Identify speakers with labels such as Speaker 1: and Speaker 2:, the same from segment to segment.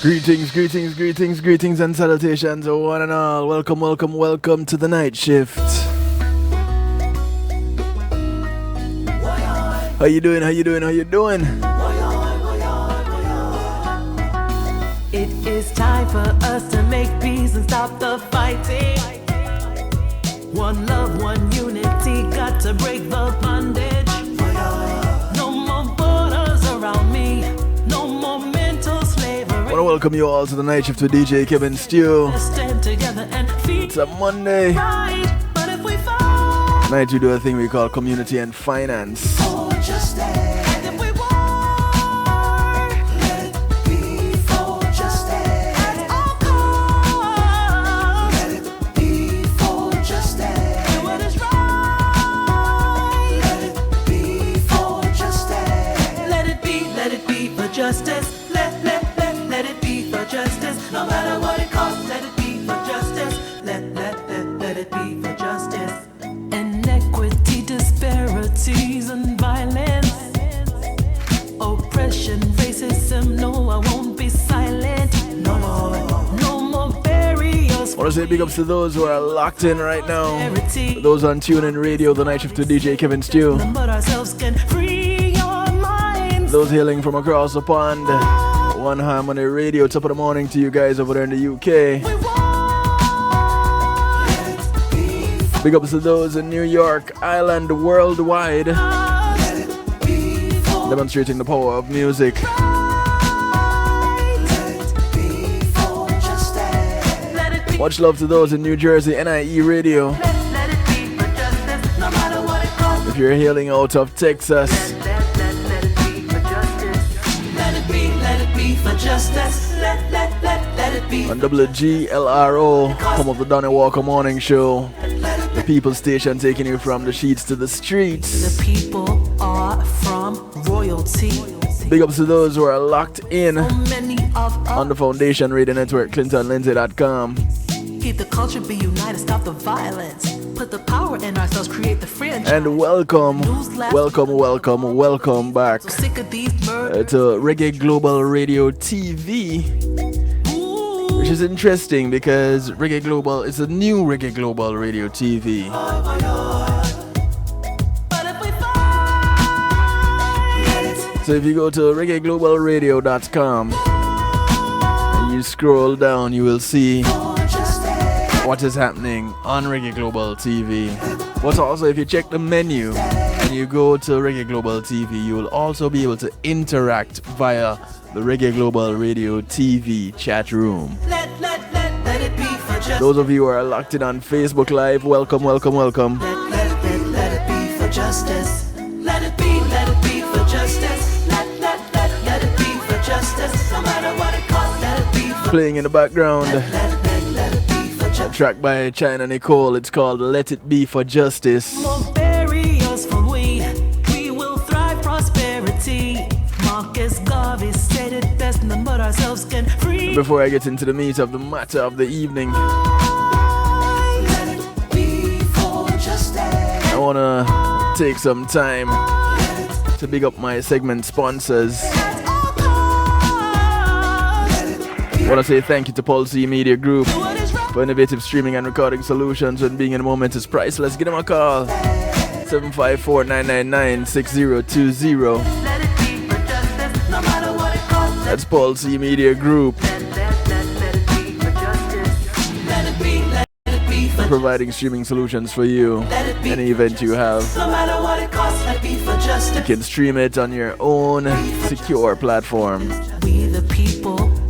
Speaker 1: Greetings and salutations, one and all. Welcome to the night shift. How you doing?
Speaker 2: It is time for us to make peace and stop the fighting. One love, one unity, got to break the bondage. No more borders around me, no more mental slavery.
Speaker 1: I want to welcome you all to the night shift with DJ Kevin Stew.
Speaker 2: Stand together and
Speaker 1: It's a Monday
Speaker 2: but if we fight,
Speaker 1: night. We do a thing we call community and finance.
Speaker 2: Justice, let it be for justice. No matter what it costs, let it be for justice. Let it be for justice. Inequity, disparities, and violence, oppression, racism. No, I won't be silent. No more barriers.
Speaker 1: I want to say big ups to those who are locked in right now. Those on TuneIn Radio, the night shift to DJ Kevin Stew.
Speaker 2: But ourselves can free.
Speaker 1: Those hailing from across the pond, One Harmony Radio, top of the morning to you guys over there in the UK. Big ups to those in New York, Ireland, worldwide, demonstrating the power of music. Much love to those in New Jersey, NIE Radio. If you're hailing out of Texas,
Speaker 2: justice, let it be.
Speaker 1: On WGLRO, home of the Donny Walker Morning Show, the People Station taking you from the sheets to the streets.
Speaker 2: The people are from royalty.
Speaker 1: Big ups to those who are locked in on the Foundation Radio Network, ClintonLindsay.com.
Speaker 2: Keep the culture, be united, stop the violence. Put the power in ourselves, create the franchise.
Speaker 1: And welcome back
Speaker 2: so sick of these
Speaker 1: to Reggae Global Radio TV, which is interesting because Reggae Global is a new Reggae Global Radio TV. So if you go to reggaeglobalradio.com and you scroll down, you will see what is happening on Reggae Global TV. But also if you check the menu and you go to Reggae Global TV, you will also be able to interact via the Reggae Global Radio TV chat room.
Speaker 2: Let it be for justice.
Speaker 1: Those of you who are locked in on Facebook Live, welcome.
Speaker 2: Let it be for justice. Let it be for justice. Let it be for justice. No matter what it costs, let it be for.
Speaker 1: Playing in the background, a track by China Nicole. It's called Let It Be for Justice.
Speaker 2: More barriers for we will thrive prosperity. Marcus Garvey said it best, none but ourselves can free.
Speaker 1: Before I get into the meat of the matter of the evening, I want to take some time to big up my segment sponsors. I want to say thank you to Pulse Media Group for innovative streaming and recording solutions. When being in a moment is priceless, give them a call. 754-999-6020. That's Pulse Media Group, providing streaming solutions for you. Any event you have, you can stream it on your own secure platform.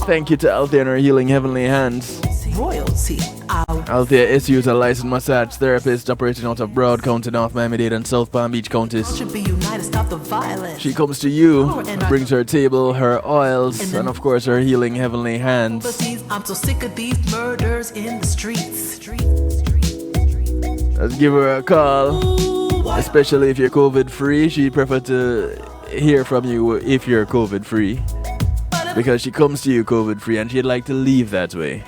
Speaker 1: Thank you to Althea and her Healing Heavenly Hands.
Speaker 2: Royalty.
Speaker 1: Althea SU is a licensed massage therapist operating out of Broward County, North Miami-Dade, and South Palm Beach counties. She comes to you, brings her table, her oils, and of course her Healing Heavenly Hands.
Speaker 2: I'm so sick of these murders in the streets.
Speaker 1: Let's give her a call, especially if you're COVID-free. She'd prefer to hear from you if you're COVID-free, because she comes to you COVID-free and she'd like to leave that way.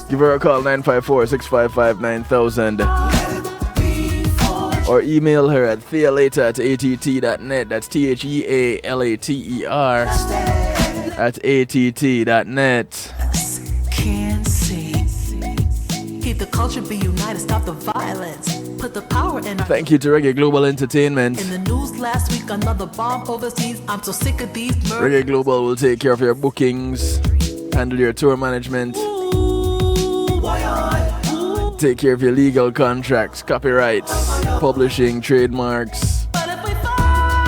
Speaker 1: Give her a call, 954-655-9000. or email her at thealater@att.net. That's THEALATER at att.net.
Speaker 2: Can't see. Keep the culture, be united, stop the violence. Put the power in our.
Speaker 1: Thank you to Reggae Global Entertainment.
Speaker 2: In the news last week, another bomb overseas. I'm so sick of these murders.
Speaker 1: Reggae Global will take care of your bookings, handle your tour management, take care of your legal contracts, copyrights, publishing, trademarks,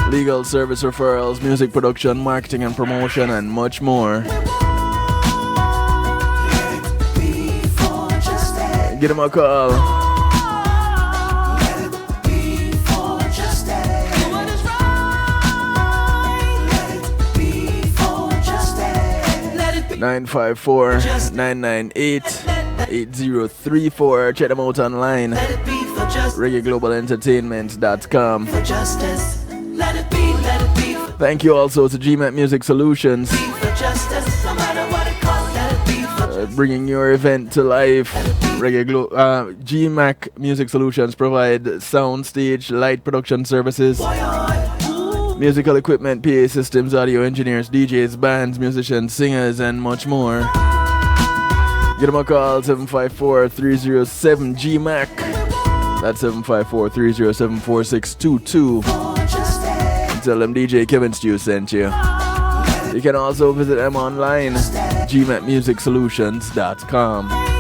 Speaker 1: legal service referrals, music production, marketing and promotion, and much more. Give them a call. Nine 954-998-8034. Check them out online. ReggaeGlobalEntertainment.com. Thank you also to GMAC Music Solutions, bringing your event to life. GMAC Music Solutions provide sound, stage, light production services, musical equipment, PA systems, audio engineers, DJs, bands, musicians, singers, and much more. Give them a call, 754-307-GMAC. That's 754-307-4622. Tell them DJ Kevin Stew sent you. You can also visit them online, gmatmusicsolutions.com.
Speaker 2: Let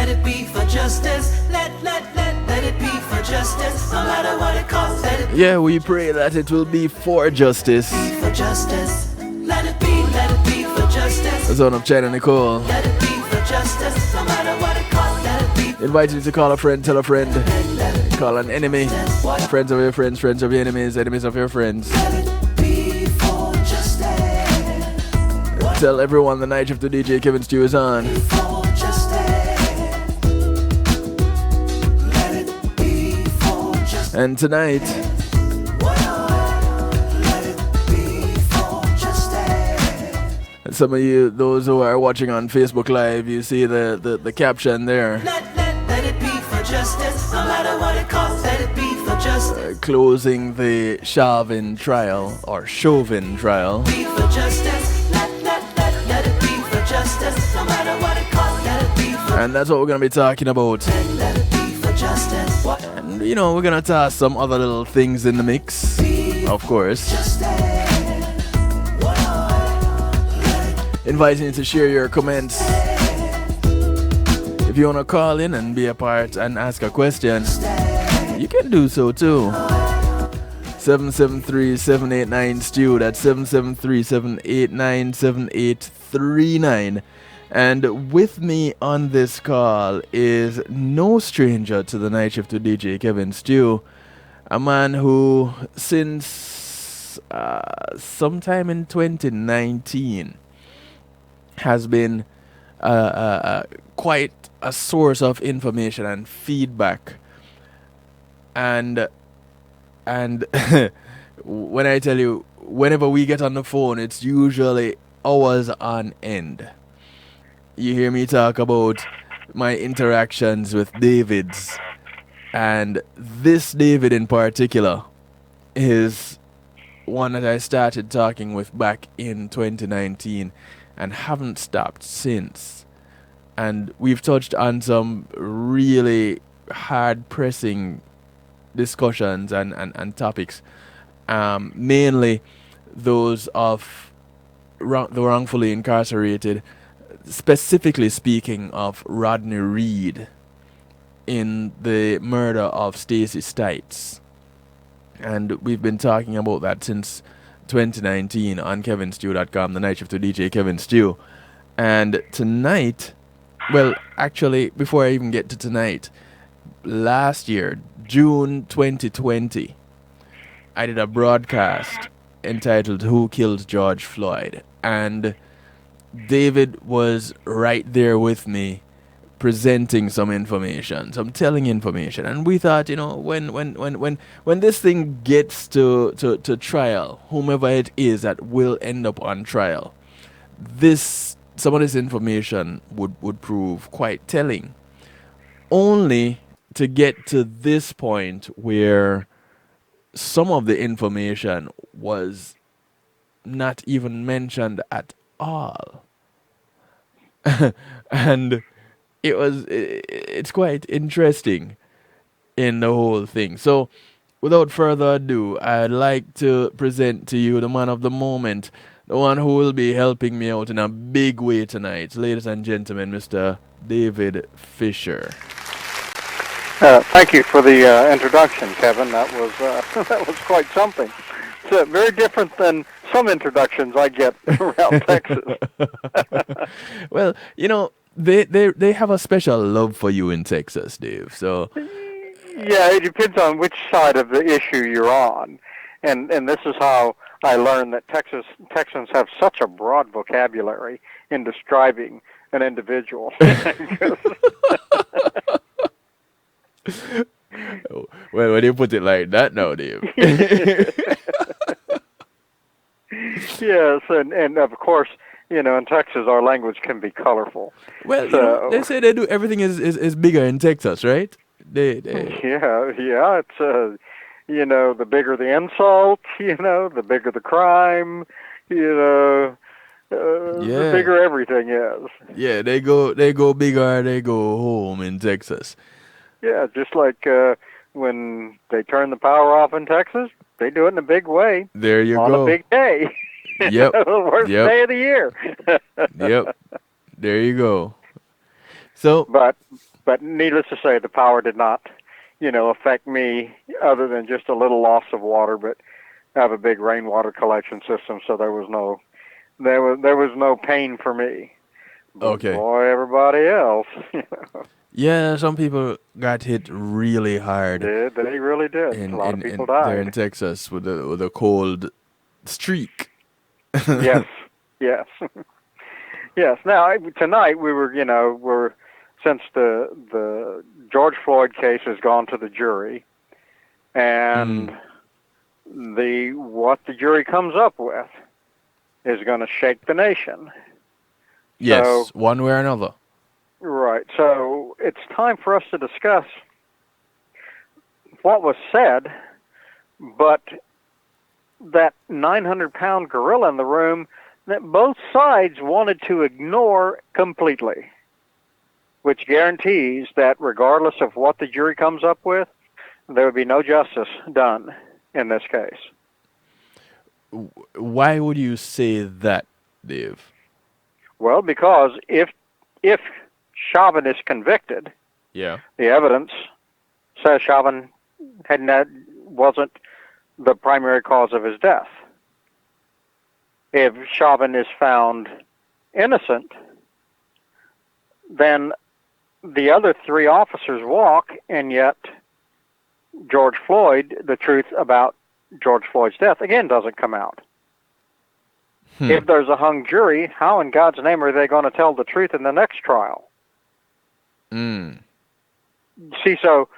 Speaker 2: it be for justice. Let it be for justice. No matter what it costs, let it be.
Speaker 1: Yeah, we pray that it will be for justice.
Speaker 2: For justice. Let it be for justice.
Speaker 1: The son of China Nicole.
Speaker 2: Let it be for justice. No matter what it costs, let it be.
Speaker 1: Invite you to call a friend, tell a friend, call an enemy, friends of your friends, friends of your enemies, enemies of your friends.
Speaker 2: Let it be for justice.
Speaker 1: Tell everyone the night shift to DJ Kevin Stew is on.
Speaker 2: For justice. Let it be for justice.
Speaker 1: And tonight,
Speaker 2: Let it be for justice.
Speaker 1: some of you, those who are watching on Facebook Live, you see the caption there.
Speaker 2: Let it be for justice. No matter what it costs, let it be for justice.
Speaker 1: Closing the Chauvin trial, or Chauvin trial.
Speaker 2: Be for justice. Let it be for justice. No matter what it costs, let it be for.
Speaker 1: And that's what we're going to be talking about.
Speaker 2: Let it be for justice.
Speaker 1: And, you know, we're going to toss some other little things in the mix, of course. Inviting you to share your comments. If you want to call in and be a part and ask a question, you can do so too. 773-789-STEW. That's 773-789-7839. And with me on this call is no stranger to the night shift to DJ Kevin Stew, a man who since sometime in 2019 has been quite a source of information and feedback. And when I tell you, whenever we get on the phone, it's usually hours on end. You hear me talk about my interactions with Davids, and this David in particular is one that I started talking with back in 2019 and haven't stopped since. And we've touched on some really hard-pressing discussions and topics, mainly those of the wrongfully incarcerated, specifically speaking of Rodney Reed in the murder of Stacey Stites. And we've been talking about that since 2019 on kevinstew.com, the night shift to DJ Kevin Stew. And tonight, well, actually, before I even get to tonight, last year, June 2020, I did a broadcast entitled Who Killed George Floyd? And David was right there with me, presenting some information, some telling information. And we thought, you know, when this thing gets to trial, whomever it is that will end up on trial, some of this information would prove quite telling. only to get to this point where some of the information was not even mentioned at all. And it's quite interesting in the whole thing. So, without further ado, I'd like to present to you the man of the moment, the one who will be helping me out in a big way tonight. Ladies and gentlemen, Mr. David Fisher.
Speaker 3: Thank you for the introduction, Kevin. That was that was quite something. It's very different than some introductions I get around Texas.
Speaker 1: Well, they have a special love for you in Texas, Dave. So
Speaker 3: Yeah, it depends on which side of the issue you're on, and this is how I learned that Texans have such a broad vocabulary in describing an individual.
Speaker 1: Well, when you put it like that now, Dave.
Speaker 3: Yes, and of course, in Texas, our language can be colorful.
Speaker 1: Well,
Speaker 3: So,
Speaker 1: they say they do everything is bigger in Texas, right? They
Speaker 3: yeah, it's the bigger the insult, the bigger the crime, the
Speaker 1: yeah.
Speaker 3: bigger everything is.
Speaker 1: Yeah, they go bigger, they go home in Texas.
Speaker 3: Yeah, just like when they turn the power off in Texas, they do it in a big way
Speaker 1: There you
Speaker 3: on
Speaker 1: go.
Speaker 3: a big day.
Speaker 1: Yep.
Speaker 3: The worst
Speaker 1: Yep.
Speaker 3: day of the year.
Speaker 1: Yep. There you go. So
Speaker 3: But needless to say, the power did not, affect me other than just a little loss of water. But I have a big rainwater collection system, so there was no pain for me. But
Speaker 1: okay.
Speaker 3: boy, everybody else,
Speaker 1: Yeah, some people got hit really hard
Speaker 3: they really did. A lot of people died.
Speaker 1: there in Texas with a cold streak.
Speaker 3: Yes, yes, yes. Now tonight we're since the George Floyd case has gone to the jury, and what the jury comes up with is going to shake the nation.
Speaker 1: Yes,
Speaker 3: So,
Speaker 1: one way or another.
Speaker 3: right. So it's time for us to discuss what was said, but that 900-pound gorilla in the room that both sides wanted to ignore completely, which guarantees that regardless of what the jury comes up with, there would be no justice done in this case.
Speaker 1: Why would you say that, Dave?
Speaker 3: Well, because if Chauvin is convicted,
Speaker 1: Yeah.
Speaker 3: the evidence says Chauvin wasn't the primary cause of his death. If Chauvin is found innocent, then the other three officers walk, and yet George Floyd, the truth about George Floyd's death, again, doesn't come out. If there's a hung jury, how in God's name are they going to tell the truth in the next trial? See, so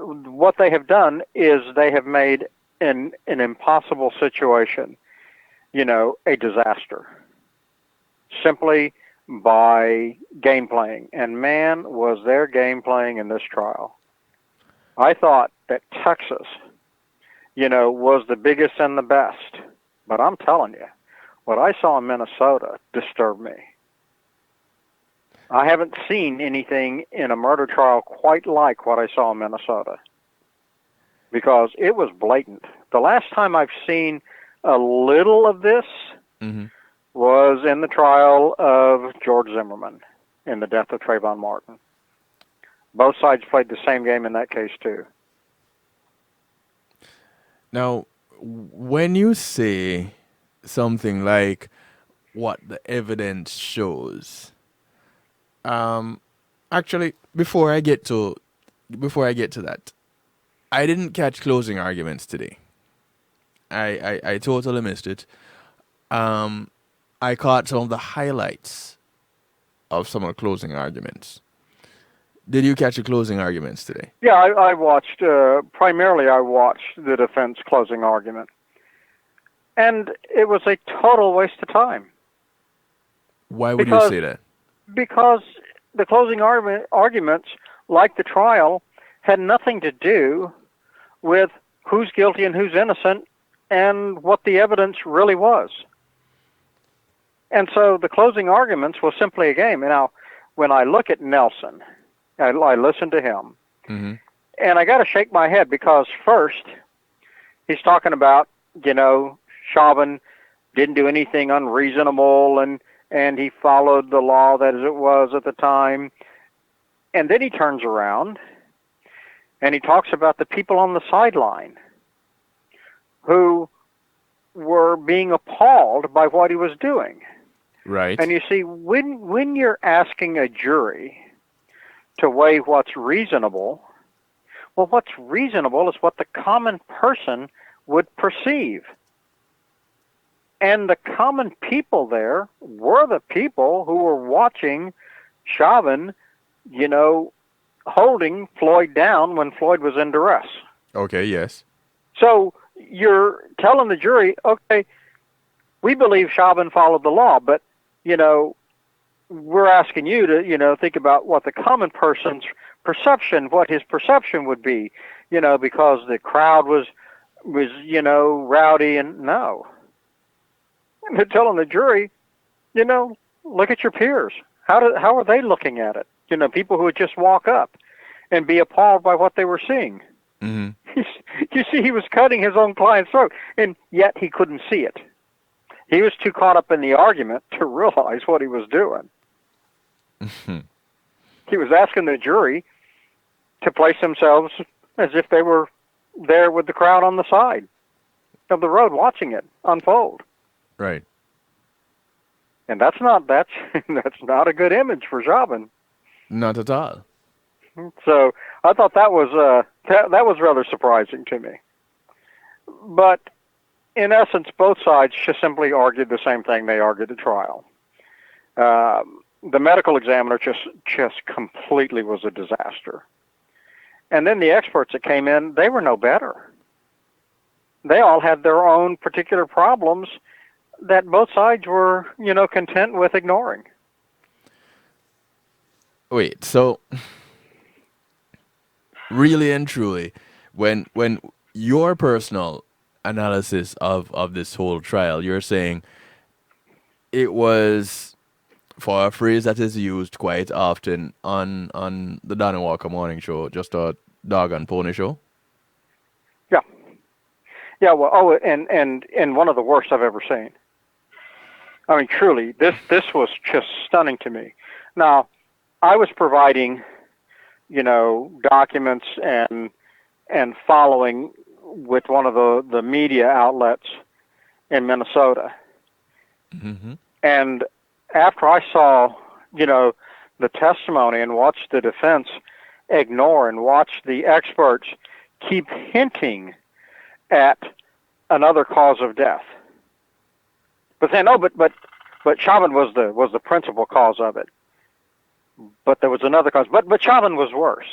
Speaker 3: what they have done is they have made an impossible situation, a disaster, simply by game playing. And man, was there game playing in this trial. I thought that Texas, was the biggest and the best. But I'm telling you, what I saw in Minnesota disturbed me. I haven't seen anything in a murder trial quite like what I saw in Minnesota, because it was blatant. The last time I've seen a little of this was in the trial of George Zimmerman in the death of Trayvon Martin. Both sides played the same game in that case, too.
Speaker 1: Now, when you say something like what the evidence shows, actually, before I get to that, I didn't catch closing arguments today. I totally missed it. I caught some of the highlights of some of the closing arguments. Did you catch the closing arguments today?
Speaker 3: Yeah, I watched, primarily I watched the defense closing argument. And it was a total waste of time.
Speaker 1: Why would you say that?
Speaker 3: Because the closing arguments like the trial, had nothing to do with who's guilty and who's innocent and what the evidence really was. And so the closing arguments was simply a game. Now, when I look at Nelson, I listen to him,
Speaker 1: Mm-hmm.
Speaker 3: and I got to shake my head because first, he's talking about, Chauvin didn't do anything unreasonable, and he followed the law that as it was at the time. And then he turns around, and he talks about the people on the sideline who were being appalled by what he was doing.
Speaker 1: Right.
Speaker 3: And you see, when you're asking a jury to weigh what's reasonable, well, what's reasonable is what the common person would perceive. And the common people there were the people who were watching Chauvin, holding Floyd down when Floyd was in duress.
Speaker 1: Okay, yes.
Speaker 3: So you're telling the jury, okay, we believe Chauvin followed the law, but, we're asking you to, think about what the common person's perception, what his perception would be, because the crowd was rowdy, and no. And they're telling the jury, look at your peers. How are they looking at it? People who would just walk up and be appalled by what they were seeing.
Speaker 1: Mm-hmm.
Speaker 3: You see, he was cutting his own client's throat, and yet he couldn't see it. He was too caught up in the argument to realize what he was doing.
Speaker 1: Mm-hmm.
Speaker 3: He was asking the jury to place themselves as if they were there with the crowd on the side of the road watching it unfold.
Speaker 1: Right.
Speaker 3: And that's not a good image for Chauvin.
Speaker 1: Not at all.
Speaker 3: So I thought that was rather surprising to me. But in essence, both sides just simply argued the same thing they argued at trial. The medical examiner just completely was a disaster. And then the experts that came in, they were no better. They all had their own particular problems that both sides were, content with ignoring.
Speaker 1: Wait, so really and truly, when your personal analysis of this whole trial, you're saying it was, for a phrase that is used quite often on the Donnie Walker Morning Show, just a dog and pony show?
Speaker 3: Yeah. Yeah, well, and one of the worst I've ever seen. I mean, truly, this was just stunning to me. Now, I was providing, documents and following with one of the media outlets in Minnesota.
Speaker 1: Mm-hmm.
Speaker 3: And after I saw, the testimony and watched the defense ignore and watch the experts keep hinting at another cause of death, but saying, but Chauvin was the principal cause of it. But there was another cause. But Chauvin was worse.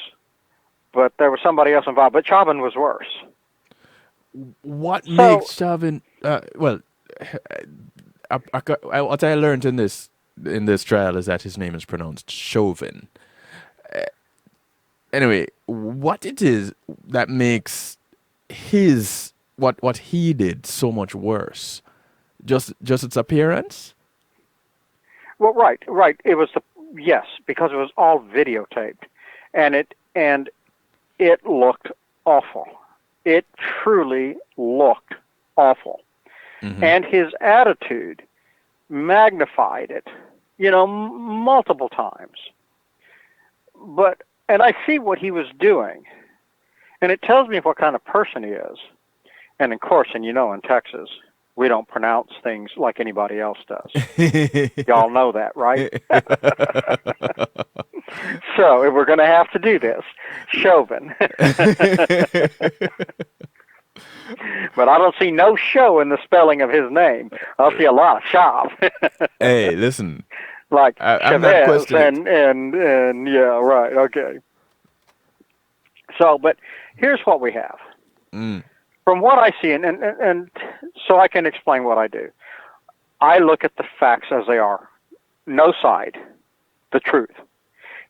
Speaker 3: But there was somebody else involved. But Chauvin was worse.
Speaker 1: What makes Chauvin? What I learned in this trial is that his name is pronounced Chauvin. Anyway, what it is that makes his what he did so much worse? Just its appearance?
Speaker 3: Well, right. It was yes, because it was all videotaped, and it looked awful. It truly looked awful. Mm-hmm. And his attitude magnified it, multiple times. And I see what he was doing, and it tells me what kind of person he is. And of course, in Texas, we don't pronounce things like anybody else does. Y'all know that, right? So if we're going to have to do this, Chauvin. But I don't see no show in the spelling of his name. I see a lot of shop.
Speaker 1: Hey, listen.
Speaker 3: Like
Speaker 1: I'm not questioning.
Speaker 3: And yeah, right, okay. So, but here's what we have.
Speaker 1: Mm.
Speaker 3: From what I see, and so I can explain what I do. I look at the facts as they are. No side. The truth.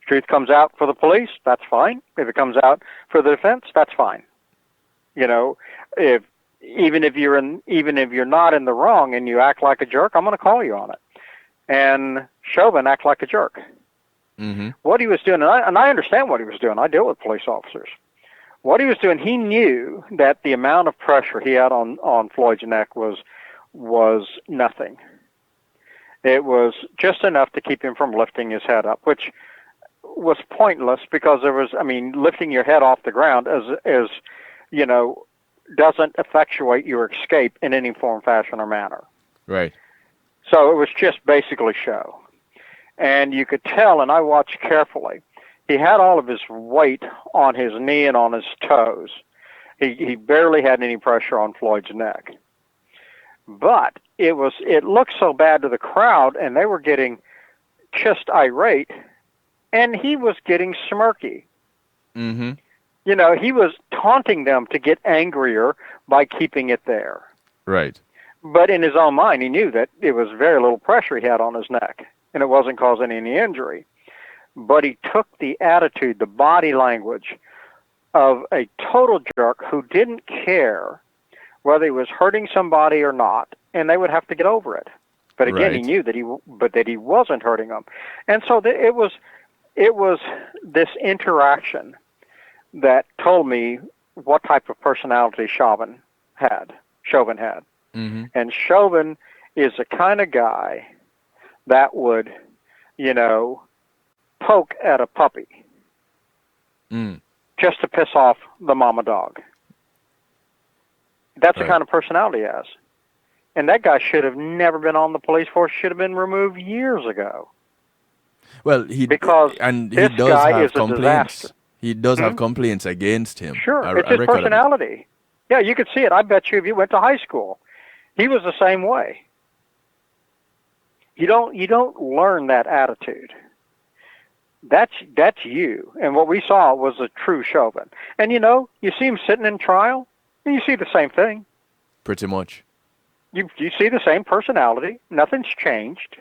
Speaker 3: Truth comes out for the police, that's fine. If it comes out for the defense, that's fine. You know, even if you're not in the wrong and you act like a jerk, I'm going to call you on it. And Chauvin acted like a jerk.
Speaker 1: Mm-hmm.
Speaker 3: What he was doing, and I understand what he was doing. I deal with police officers. What he was doing, he knew that the amount of pressure he had on Floyd's neck was nothing. It was just enough to keep him from lifting his head up, which was pointless because lifting your head off the ground as you know, doesn't effectuate your escape in any form, fashion, or manner.
Speaker 1: Right.
Speaker 3: So it was just basically show. And you could tell, and I watched carefully, he had all of his weight on his knee and on his toes. He barely had any pressure on Floyd's neck. But it looked so bad to the crowd, and they were getting just irate, and he was getting smirky.
Speaker 1: Mm-hmm.
Speaker 3: You know, he was taunting them to get angrier by keeping it there.
Speaker 1: Right.
Speaker 3: But in his own mind, he knew that it was very little pressure he had on his neck, and it wasn't causing any injury. But he took the attitude, the body language of a total jerk who didn't care whether he was hurting somebody or not, and they would have to get over it. But again, he knew that he wasn't hurting them. And so it was this interaction that told me what type of personality Chauvin had.
Speaker 1: Mm-hmm.
Speaker 3: And Chauvin is the kind of guy that would, you know, poke at a puppy just to piss off the mama dog. That's the kind of personality he has. And that guy should have never been on the police force, should have been removed years ago.
Speaker 1: Well, he does have complaints. He does have complaints against him.
Speaker 3: Sure, it's his personality. Yeah, you could see it. I bet you if you went to high school, he was the same way. You don't learn that attitude. That's you. And what we saw was a true Chauvin. And you know, you see him sitting in trial, and you see the same thing.
Speaker 1: Pretty much.
Speaker 3: You see the same personality. Nothing's changed.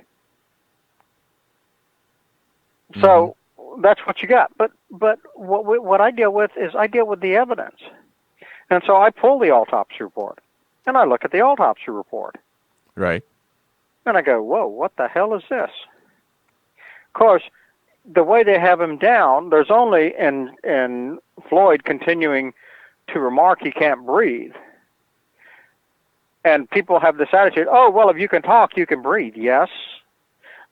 Speaker 3: So that's what you got. But what I deal with is I deal with the evidence. And so I pull the autopsy report, and I look at the autopsy report.
Speaker 1: Right.
Speaker 3: And I go, whoa, what the hell is this? Of course, the way they have him down, there's only, and Floyd continuing to remark he can't breathe. And people have this attitude, oh, well, if you can talk, you can breathe. Yes,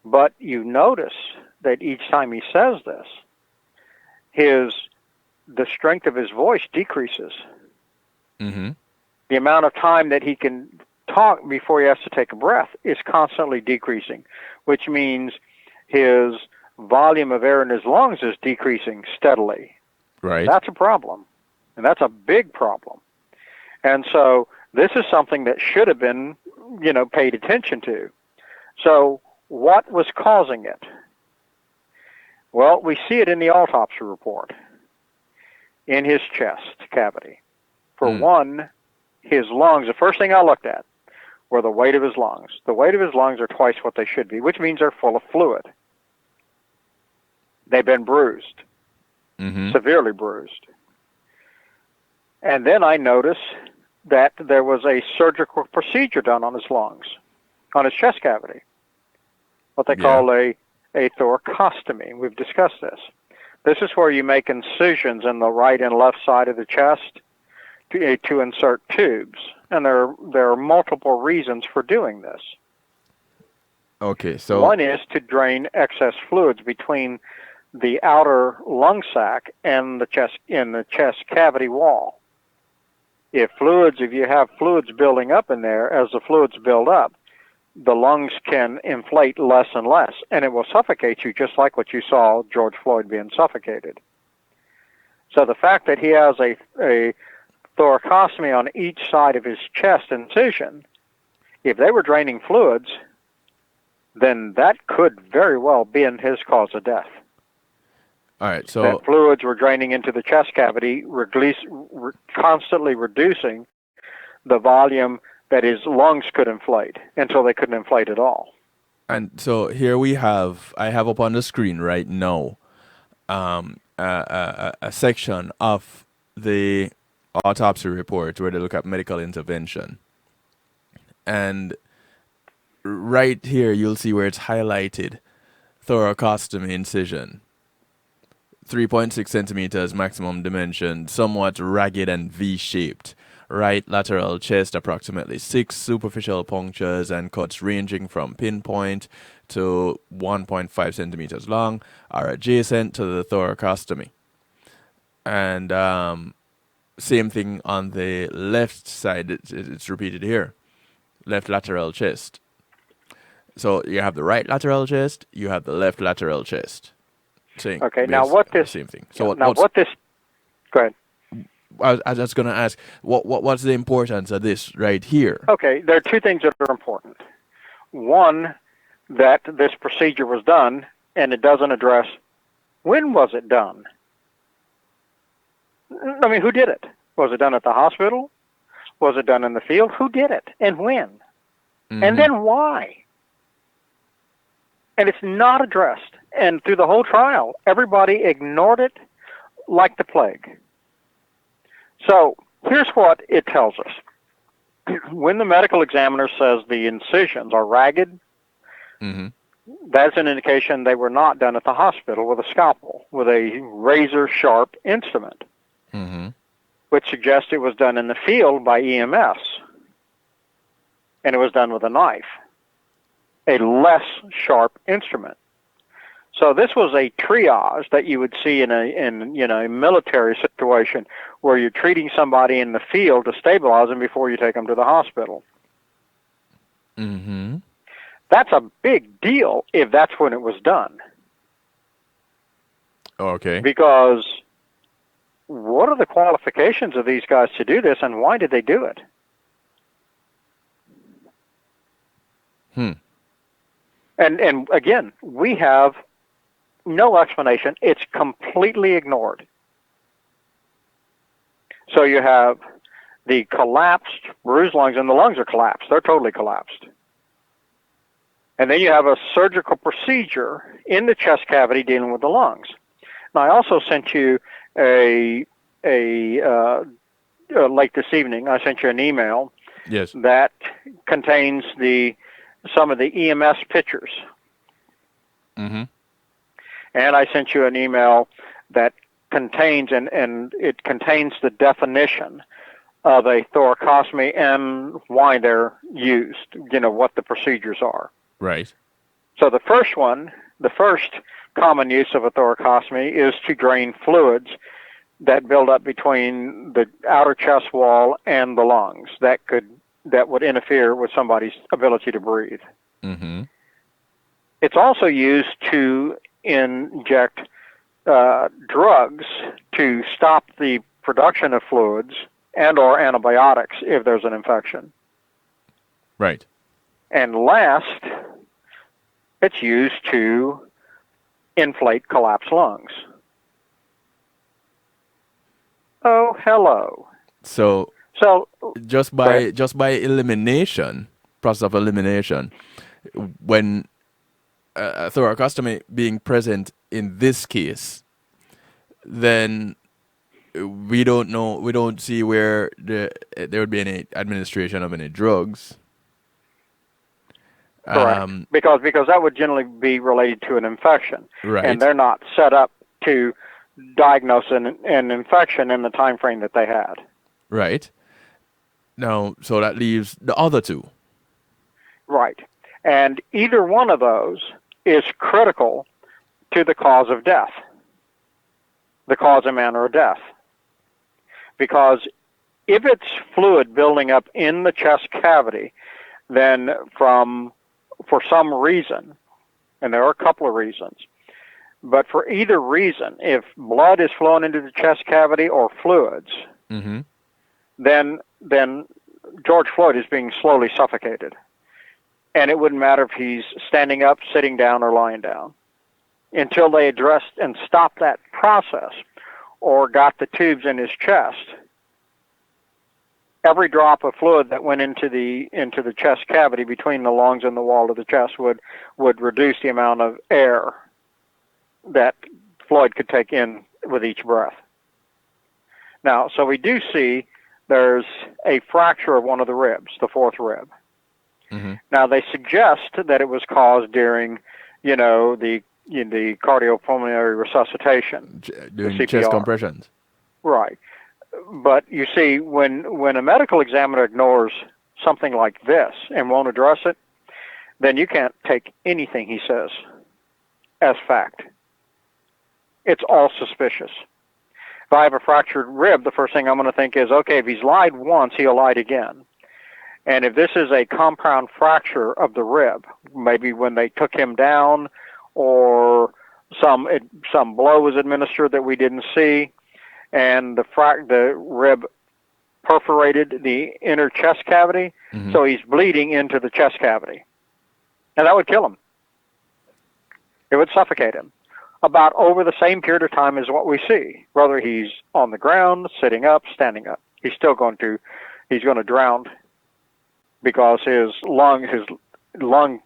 Speaker 3: but you notice that each time he says this, the strength of his voice decreases.
Speaker 1: Mm-hmm.
Speaker 3: The amount of time that he can talk before he has to take a breath is constantly decreasing, which means his volume of air in his lungs is decreasing steadily.
Speaker 1: Right.
Speaker 3: That's a problem, and that's a big problem. And so this is something that should have been, you know, paid attention to. So what was causing it? Well, we see it in the autopsy report, in his chest cavity. For one, his lungs, the first thing I looked at were the weight of his lungs. The weight of his lungs are twice what they should be, which means they're full of fluid. They've been bruised, severely bruised. And then I noticed that there was a surgical procedure done on his lungs, on his chest cavity, what they call a thoracostomy. We've discussed this. This is where you make incisions in the right and left side of the chest to insert tubes. And there are multiple reasons for doing this.
Speaker 1: Okay, so
Speaker 3: one is to drain excess fluids between the outer lung sac and the chest cavity wall. If you have fluids building up in there, as the fluids build up, the lungs can inflate less and less, and it will suffocate you just like what you saw George Floyd being suffocated. So the fact that he has a thoracostomy on each side of his chest incision, if they were draining fluids, then that could very well be in his cause of death.
Speaker 1: All right, so
Speaker 3: that fluids were draining into the chest cavity, constantly reducing the volume that his lungs could inflate until they couldn't inflate at all.
Speaker 1: And so here I have up on the screen right now, a section of the autopsy report where they look at medical intervention. And right here, you'll see where it's highlighted, thoracostomy incision. 3.6 centimeters maximum dimension, somewhat ragged and V-shaped. Right lateral chest, approximately 6 superficial punctures and cuts ranging from pinpoint to 1.5 centimeters long are adjacent to the thoracostomy. And same thing on the left side, it's repeated here. Left lateral chest. So you have the right lateral chest, you have the left lateral chest.
Speaker 3: Okay, now what this...
Speaker 1: Same thing. So
Speaker 3: now what this... Go ahead.
Speaker 1: I was just going to ask, what's the importance of this right here?
Speaker 3: Okay, there are two things that are important. One, that this procedure was done, and it doesn't address when was it done. I mean, who did it? Was it done at the hospital? Was it done in the field? Who did it, and when? Mm-hmm. And then why? And it's not addressed. And through the whole trial, everybody ignored it like the plague. So here's what it tells us. When the medical examiner says the incisions are ragged, mm-hmm. that's an indication they were not done at the hospital with a scalpel, with a razor-sharp instrument, mm-hmm. which suggests it was done in the field by EMS, and it was done with a knife, a less sharp instrument. So this was a triage that you would see in a military situation where you're treating somebody in the field to stabilize them before you take them to the hospital.
Speaker 1: Mm-hmm.
Speaker 3: That's a big deal if that's when it was done.
Speaker 1: Okay.
Speaker 3: Because what are the qualifications of these guys to do this, and why did they do it? And again, we have no explanation. It's completely ignored. So you have the collapsed, bruised lungs, and the lungs are collapsed. They're totally collapsed. And then you have a surgical procedure in the chest cavity dealing with the lungs. Now, I also sent you late this evening, I sent you an email that contains some of the EMS pictures.
Speaker 1: Mm-hmm.
Speaker 3: And I sent you an email that contains, and it contains the definition of a thoracostomy and why they're used, what the procedures are.
Speaker 1: Right.
Speaker 3: So the first common use of a thoracostomy is to drain fluids that build up between the outer chest wall and the lungs that would interfere with somebody's ability to breathe.
Speaker 1: Mm-hmm.
Speaker 3: It's also used to inject drugs to stop the production of fluids and or antibiotics if there's an infection.
Speaker 1: Right.
Speaker 3: And last, it's used to inflate collapsed lungs. Oh, hello.
Speaker 1: So just by elimination, process of elimination, when a thoracostomy being present in this case, then we don't see where there would be any administration of any drugs.
Speaker 3: Correct. Because that would generally be related to an infection.
Speaker 1: Right.
Speaker 3: And they're not set up to diagnose an infection in the time frame that they had.
Speaker 1: Right. Now, so that leaves the other two.
Speaker 3: Right. And either one of those is critical to the cause of death, the cause and manner of death. Because if it's fluid building up in the chest cavity, then for some reason, and there are a couple of reasons, but for either reason, if blood is flowing into the chest cavity or fluids,
Speaker 1: mm-hmm.
Speaker 3: then George Floyd is being slowly suffocated. And it wouldn't matter if he's standing up, sitting down, or lying down until they addressed and stopped that process or got the tubes in his chest. Every drop of fluid that went into the chest cavity between the lungs and the wall of the chest would reduce the amount of air that Floyd could take in with each breath. Now, so we do see there's a fracture of one of the ribs, the fourth rib.
Speaker 1: Mm-hmm.
Speaker 3: Now, they suggest that it was caused during, the cardiopulmonary resuscitation.
Speaker 1: Doing
Speaker 3: CPR.
Speaker 1: chest compressions.
Speaker 3: Right. But you see, when a medical examiner ignores something like this and won't address it, then you can't take anything he says as fact. It's all suspicious. If I have a fractured rib, the first thing I'm going to think is, okay, if he's lied once, he'll lie again. And if this is a compound fracture of the rib, maybe when they took him down or some blow was administered that we didn't see, and the rib perforated the inner chest cavity, so he's bleeding into the chest cavity. And that would kill him. It would suffocate him. About over the same period of time as what we see. Whether he's on the ground, sitting up, standing up, he's going to drown because his lung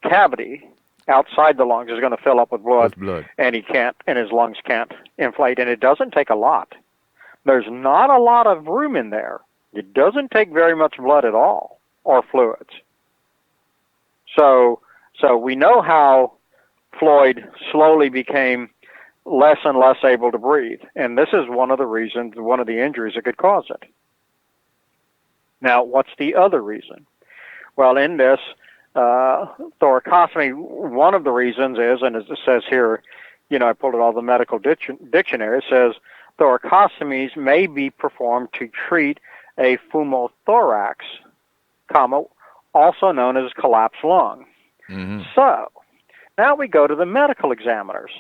Speaker 3: cavity outside the lungs is going to fill up with blood. And his lungs can't inflate, and it doesn't take a lot. There's not a lot of room in there. It doesn't take very much blood at all, or fluids. So we know how Floyd slowly became less and less able to breathe, and this is one of the injuries that could cause it. Now, what's the other reason? Well, in this thoracostomy, one of the reasons is, and as it says here, I pulled it out of the medical dictionary, it says thoracostomies may be performed to treat a pneumothorax, also known as collapsed lung.
Speaker 1: Mm-hmm.
Speaker 3: So, now we go to the medical examiners.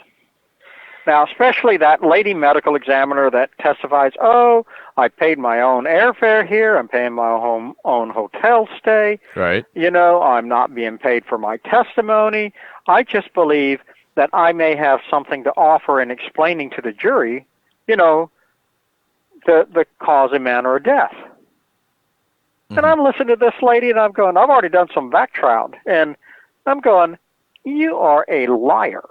Speaker 3: Now, especially that lady medical examiner that testifies, oh, I paid my own airfare here, I'm paying my own hotel stay.
Speaker 1: Right.
Speaker 3: I'm not being paid for my testimony. I just believe that I may have something to offer in explaining to the jury, the cause and manner of death. Mm-hmm. And I'm listening to this lady, and I'm going, I've already done some background, and I'm going, you are a liar.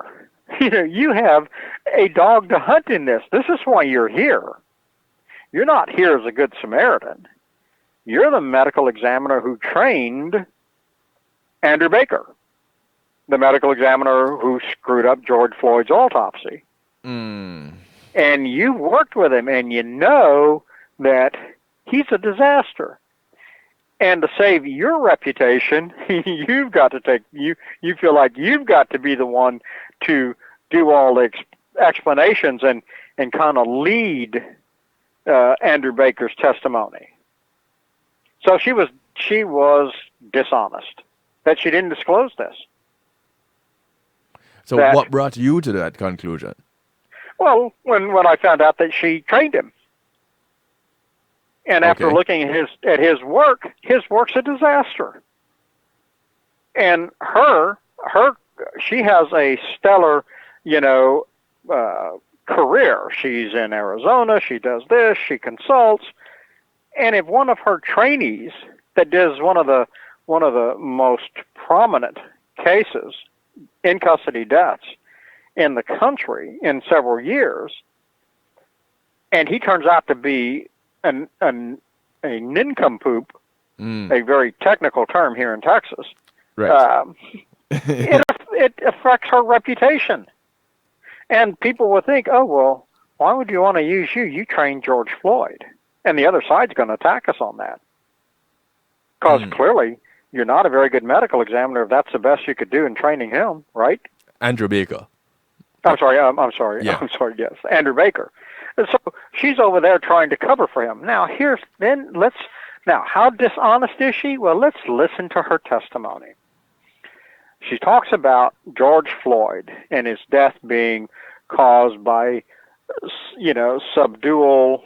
Speaker 3: You have a dog to hunt in this. This is why you're here. You're not here as a good Samaritan. You're the medical examiner who trained Andrew Baker, the medical examiner who screwed up George Floyd's autopsy.
Speaker 1: Mm.
Speaker 3: And you worked with him, and you know that he's a disaster. And to save your reputation, you've got to you feel like you've got to be the one to do all the explanations and kind of lead Andrew Baker's testimony. So she was dishonest that she didn't disclose this.
Speaker 1: So what brought you to that conclusion?
Speaker 3: Well, when I found out that she trained him. And after looking at his work's a disaster. And she has a stellar, career. She's in Arizona. She does this. She consults. And if one of her trainees that does one of the most prominent cases in custody deaths in the country in several years, and he turns out to be a nincompoop, a very technical term here in Texas,
Speaker 1: right.
Speaker 3: It affects her reputation. And people will think, oh, well, why would you want to use you? You trained George Floyd. And the other side's going to attack us on that. Because clearly, you're not a very good medical examiner if that's the best you could do in training him, right?
Speaker 1: Andrew Baker.
Speaker 3: I'm sorry, yes, Andrew Baker. And so she's over there trying to cover for him. Now, how dishonest is she? Well, let's listen to her testimony. She talks about George Floyd and his death being caused by, subdual,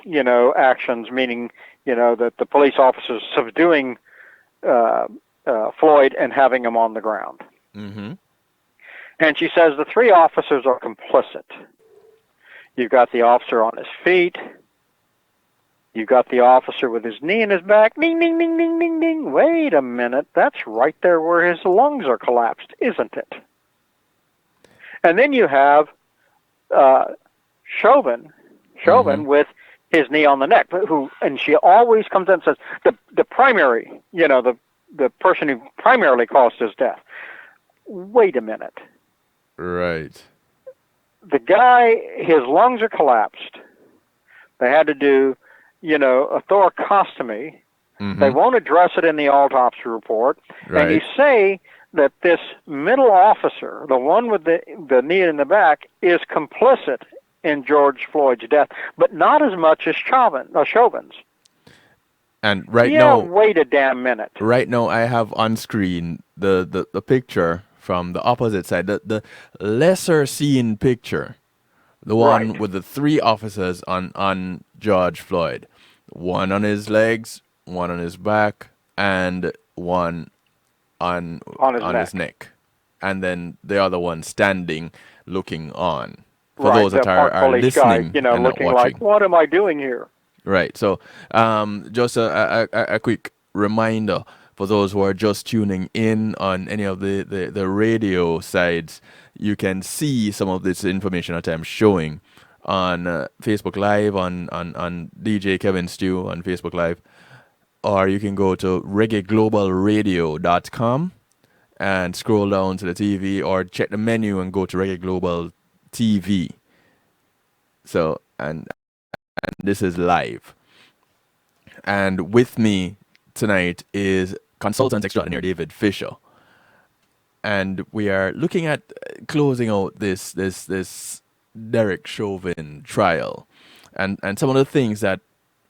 Speaker 3: actions, meaning, that the police officers subduing Floyd and having him on the ground.
Speaker 1: Mm-hmm.
Speaker 3: And she says the three officers are complicit. You've got the officer on his feet. You've got the officer with his knee in his back. Ding, ding, ding, ding, ding, ding. Wait a minute. That's right there where his lungs are collapsed, isn't it? And then you have Chauvin with his knee on the neck, and she always comes in and says the primary, the person who primarily caused his death. Wait a minute.
Speaker 1: Right.
Speaker 3: The guy, his lungs are collapsed. They had to do, a thoracostomy. They won't address it in the autopsy report.
Speaker 1: Right.
Speaker 3: And you say that this middle officer, the one with the knee in the back, is complicit in George Floyd's death, but not as much as Chauvin's.
Speaker 1: And right now,
Speaker 3: wait a damn minute.
Speaker 1: Right now, I have on screen the picture from the opposite side, the lesser seen picture, the one with the 3 officers on George Floyd, one on his legs, one on his back, and one on his neck, and then the other one standing, looking on. For those that are listening,
Speaker 3: guy,
Speaker 1: and
Speaker 3: looking
Speaker 1: not watching.
Speaker 3: Like, what am I doing here?
Speaker 1: Right. So, just a quick reminder for those who are just tuning in on any of the radio sides, you can see some of this information that I'm showing on Facebook Live, on DJ Kevin Stew on Facebook Live, or you can go to reggaeglobalradio.com and scroll down to the TV, or check the menu and go to Reggae Global TV. So, and this is live. And with me tonight is consultant extraordinaire David Fisher. And we are looking at closing out this Derek Chauvin trial. And some of the things that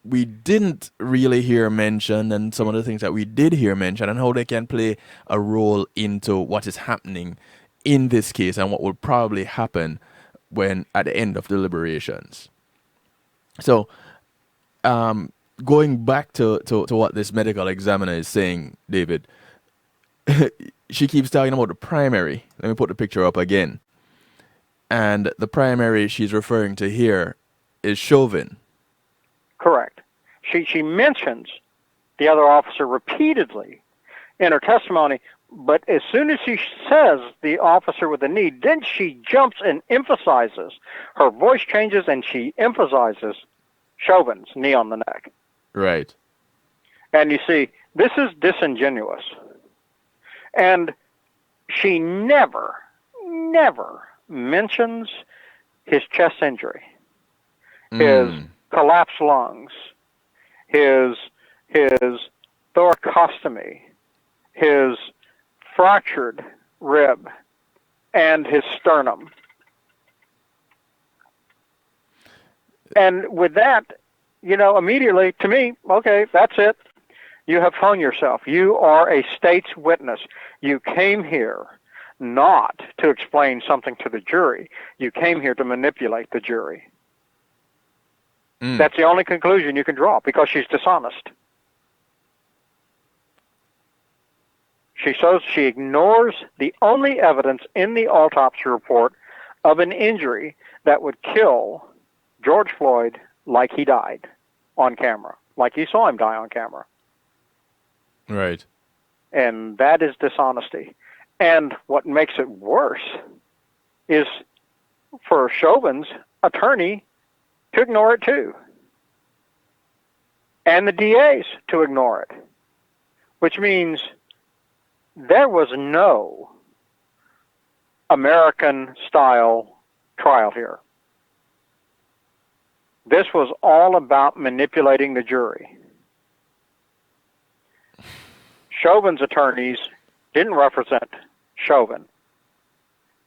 Speaker 1: we didn't really hear mentioned, and some of the things that we did hear mentioned, and how they can play a role into what is happening in this case and what will probably happen when at the end of deliberations. So, going back to what this medical examiner is saying, David, she keeps talking about the primary. Let me put the picture up again. And the primary she's referring to here is Chauvin.
Speaker 3: Correct. She mentions the other officer repeatedly in her testimony, but as soon as she says the officer with the knee, then she jumps and emphasizes. Her voice changes and she emphasizes Chauvin's knee on the neck.
Speaker 1: Right.
Speaker 3: And you see, this is disingenuous. And she never mentions his chest injury, his collapsed lungs, his thoracostomy, his fractured rib, and his sternum. And with that, immediately, to me, okay, that's it. You have hung yourself. You are a state's witness. You came here not to explain something to the jury. You came here to manipulate the jury. That's the only conclusion you can draw, because she's dishonest. She ignores the only evidence in the autopsy report of an injury that would kill George Floyd like he died on camera, like you saw him die on camera.
Speaker 1: Right.
Speaker 3: And that is dishonesty. And what makes it worse is for Chauvin's attorney to ignore it too. And the DA's to ignore it. Which means there was no American-style trial here. This was all about manipulating the jury. Chauvin's attorneys didn't represent Chauvin.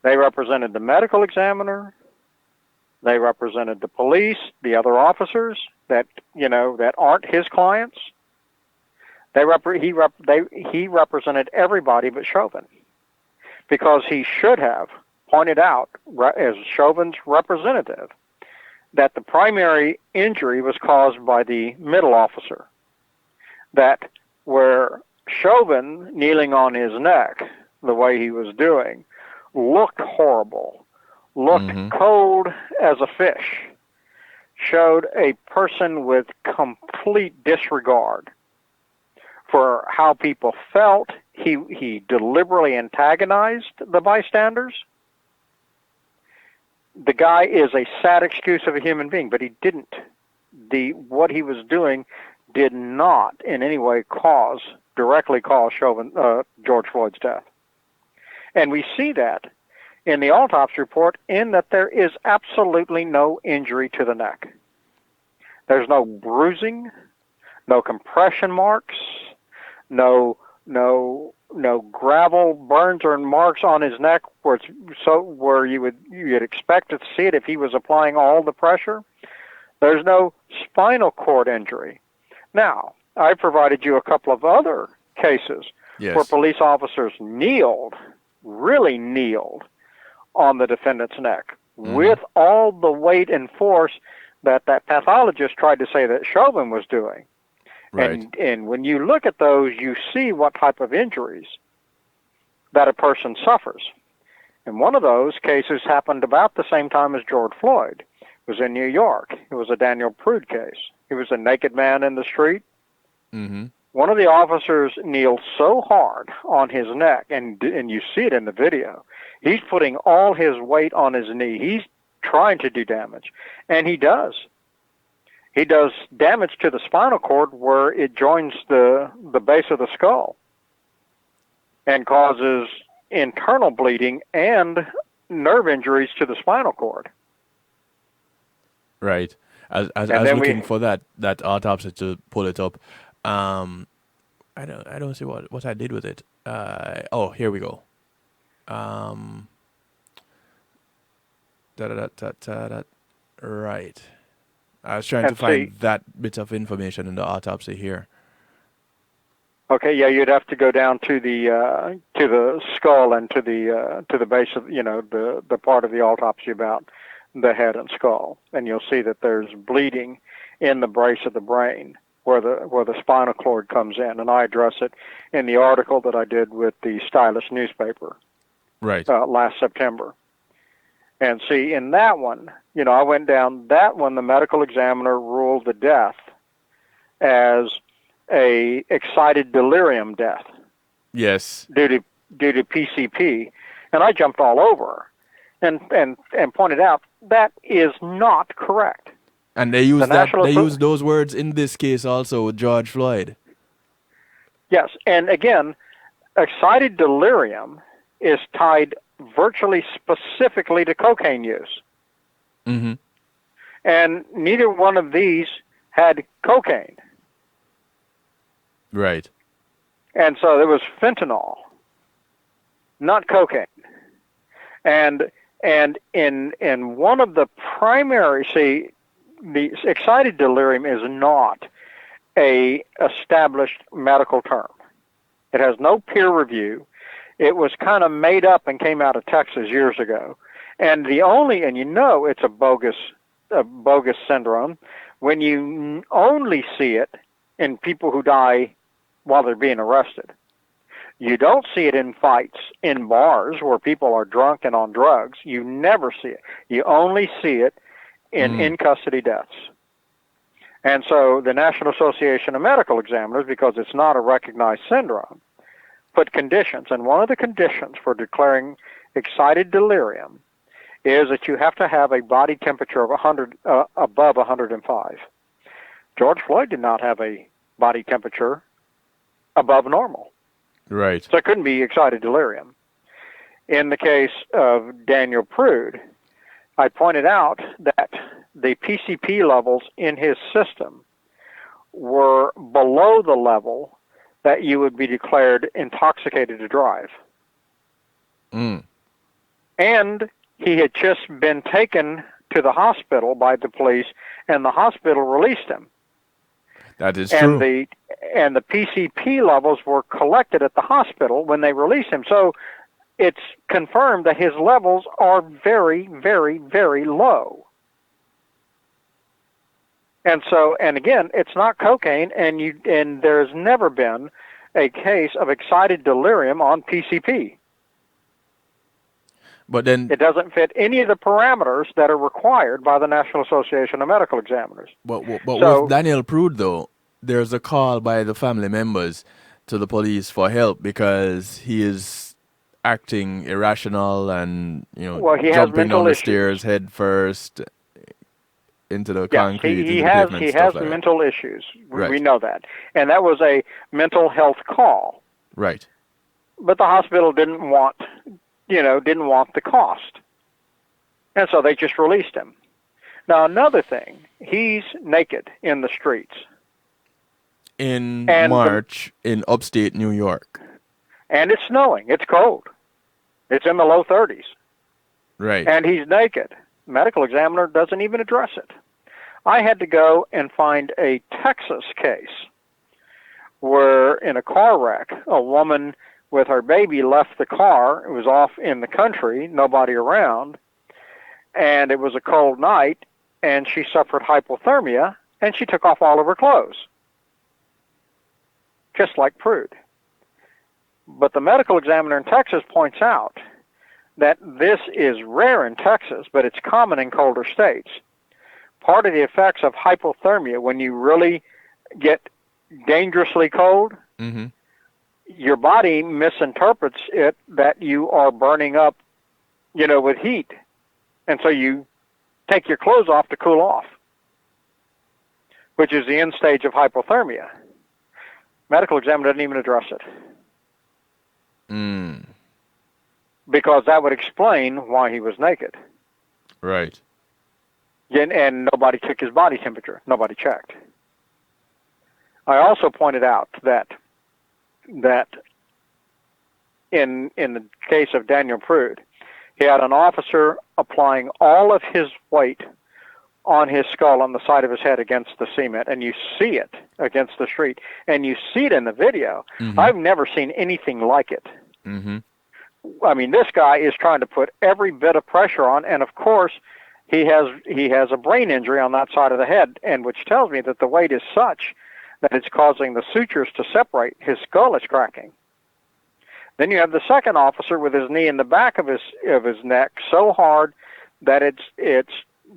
Speaker 3: They represented the medical examiner. They represented the police, the other officers that aren't his clients. He represented everybody but Chauvin, because he should have pointed out, as Chauvin's representative, that the primary injury was caused by the middle officer. That where Chauvin, kneeling on his neck the way he was doing, looked horrible, looked cold as a fish, showed a person with complete disregard for how people felt. He deliberately antagonized the bystanders. the guy is a sad excuse of a human being, but he didn't. What he was doing did not in any way directly cause George Floyd's death. And we see that in the autopsy report in that there is absolutely no injury to the neck. There's no bruising, no compression marks, no gravel burns or marks on his neck where you'd expect to see it if he was applying all the pressure. There's no spinal cord injury. Now, I provided you a couple of other cases where police officers really kneeled on the defendant's neck with all the weight and force that pathologist tried to say that Chauvin was doing. Right. And when you look at those, you see what type of injuries that a person suffers. And one of those cases happened about the same time as George Floyd. It was in New York. It was a Daniel Prude case. He was a naked man in the street. Mm-hmm. One of the officers kneeled so hard on his neck, and you see it in the video. He's putting all his weight on his knee. He's trying to do damage, and he does. He does damage to the spinal cord where it joins the base of the skull and causes internal bleeding and nerve injuries to the spinal cord.
Speaker 1: Right. I was looking for that autopsy to pull it up. I don't see what I did with it. Here we go. Right. I was trying to find that bit of information in the autopsy here.
Speaker 3: Okay, yeah, you'd have to go down to the skull and to the base of the part of the autopsy about the head and skull, and you'll see that there's bleeding in the base of the brain where the spinal cord comes in, and I address it in the article that I did with the Stylist newspaper,
Speaker 1: right,
Speaker 3: last September. And see, in that one, I went down that one. The medical examiner ruled the death as a excited delirium death.
Speaker 1: Yes.
Speaker 3: Due to PCP, and I jumped all over, and pointed out that is not correct.
Speaker 1: And they use those words in this case also with George Floyd.
Speaker 3: Yes, and again, excited delirium is tied virtually specifically to cocaine use. Mm-hmm. And neither one of these had cocaine.
Speaker 1: Right.
Speaker 3: And so there was fentanyl, not cocaine. And in one of the primary, the excited delirium is not a established medical term. It has no peer review. It was kind of made up and came out of Texas years ago. And it's a bogus syndrome when you only see it in people who die while they're being arrested. You don't see it in fights in bars where people are drunk and on drugs. You never see it. You only see it in custody deaths. And so the National Association of Medical Examiners, because it's not a recognized syndrome, put conditions. And one of the conditions for declaring excited delirium is that you have to have a body temperature of above 105. George Floyd did not have a body temperature above normal.
Speaker 1: Right.
Speaker 3: So it couldn't be excited delirium. In the case of Daniel Prude, I pointed out that the PCP levels in his system were below the level that you would be declared intoxicated to drive. Mm. And he had just been taken to the hospital by the police, and the hospital released him.
Speaker 1: That is true.
Speaker 3: And the PCP levels were collected at the hospital when they released him. So it's confirmed that his levels are very, very, very low. And again, it's not cocaine, and there's never been a case of excited delirium on PCP.
Speaker 1: But then
Speaker 3: it doesn't fit any of the parameters that are required by the National Association of Medical Examiners.
Speaker 1: But with Daniel Prude, though, there's a call by the family members to the police for help because he is acting irrational and,
Speaker 3: Well, he has
Speaker 1: jumping
Speaker 3: mental
Speaker 1: down the
Speaker 3: issues.
Speaker 1: stairs head first into the
Speaker 3: Yes,
Speaker 1: concrete, into the
Speaker 3: has
Speaker 1: pavement,
Speaker 3: he
Speaker 1: stuff
Speaker 3: has
Speaker 1: like that.
Speaker 3: mental issues.
Speaker 1: Right.
Speaker 3: We know that, and that was a mental health call.
Speaker 1: Right.
Speaker 3: But the hospital didn't want the cost, and so they just released him. Now another thing, he's naked in the streets.
Speaker 1: In
Speaker 3: And
Speaker 1: March in upstate New York.
Speaker 3: And it's snowing. It's cold. It's in the low 30s.
Speaker 1: Right.
Speaker 3: And he's naked. Medical examiner doesn't even address it. I had to go and find a Texas case where in a car wreck, a woman with her baby left the car. It was off in the country, nobody around, and it was a cold night, and she suffered hypothermia, and she took off all of her clothes, just like Prude. But the medical examiner in Texas points out that this is rare in Texas, but it's common in colder states. Part of the effects of hypothermia, when you really get dangerously cold,
Speaker 1: Mm-hmm.
Speaker 3: your body misinterprets it that you are burning up, with heat. And so you take your clothes off to cool off, which is the end stage of hypothermia. Medical examiner didn't even address it.
Speaker 1: Mm.
Speaker 3: Because that would explain why he was naked.
Speaker 1: Right.
Speaker 3: And nobody took his body temperature. Nobody checked. I also pointed out that in the case of Daniel Prude, he had an officer applying all of his weight on his skull on the side of his head against the cement, and you see it against the street, and you see it in the video.
Speaker 1: Mm-hmm.
Speaker 3: I've never seen anything like it.
Speaker 1: Mm-hmm.
Speaker 3: I mean, this guy is trying to put every bit of pressure on, and of course, he has a brain injury on that side of the head, and which tells me that the weight is such that it's causing the sutures to separate. His skull is cracking. Then you have the second officer with his knee in the back of his neck so hard that it's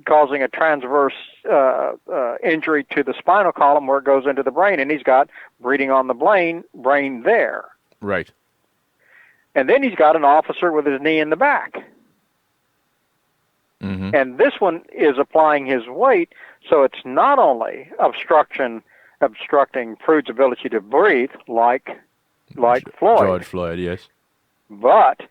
Speaker 3: causing a transverse injury to the spinal column where it goes into the brain, and he's got bleeding on the brain there.
Speaker 1: Right.
Speaker 3: And then he's got an officer with his knee in the back.
Speaker 1: Mm-hmm.
Speaker 3: And this one is applying his weight, so it's not only obstructing Prude's ability to breathe, like Floyd.
Speaker 1: George Floyd, yes.
Speaker 3: But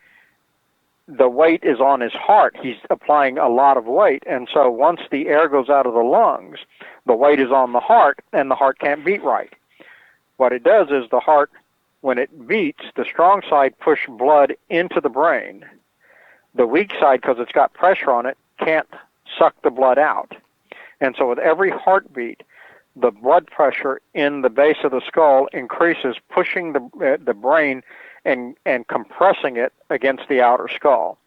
Speaker 3: the weight is on his heart. He's applying a lot of weight, and so once the air goes out of the lungs, the weight is on the heart, and the heart can't beat right. What it does is the heart, when it beats, the strong side push blood into the brain. The weak side, because it's got pressure on it, can't suck the blood out. And so with every heartbeat, the blood pressure in the base of the skull increases, pushing the brain and compressing it against the outer skull.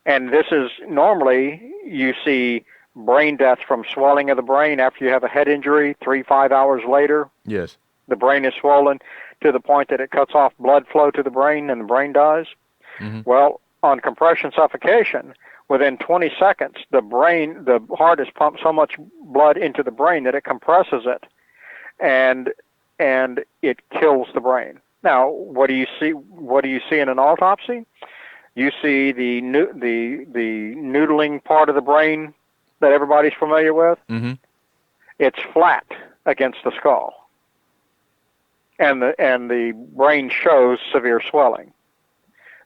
Speaker 3: And this is normally, you see brain death from swelling of the brain after you have a head injury 3-5 hours later.
Speaker 1: Yes.
Speaker 3: The brain is swollen to the point that it cuts off blood flow to the brain and the brain dies.
Speaker 1: Mm-hmm.
Speaker 3: Well, on compression suffocation, within 20 seconds, the heart has pumped so much blood into the brain that it compresses it, and it kills the brain. Now, what do you see? What do you see in an autopsy? You see the noodling part of the brain that everybody's familiar with.
Speaker 1: Mm-hmm.
Speaker 3: It's flat against the skull, and the brain shows severe swelling.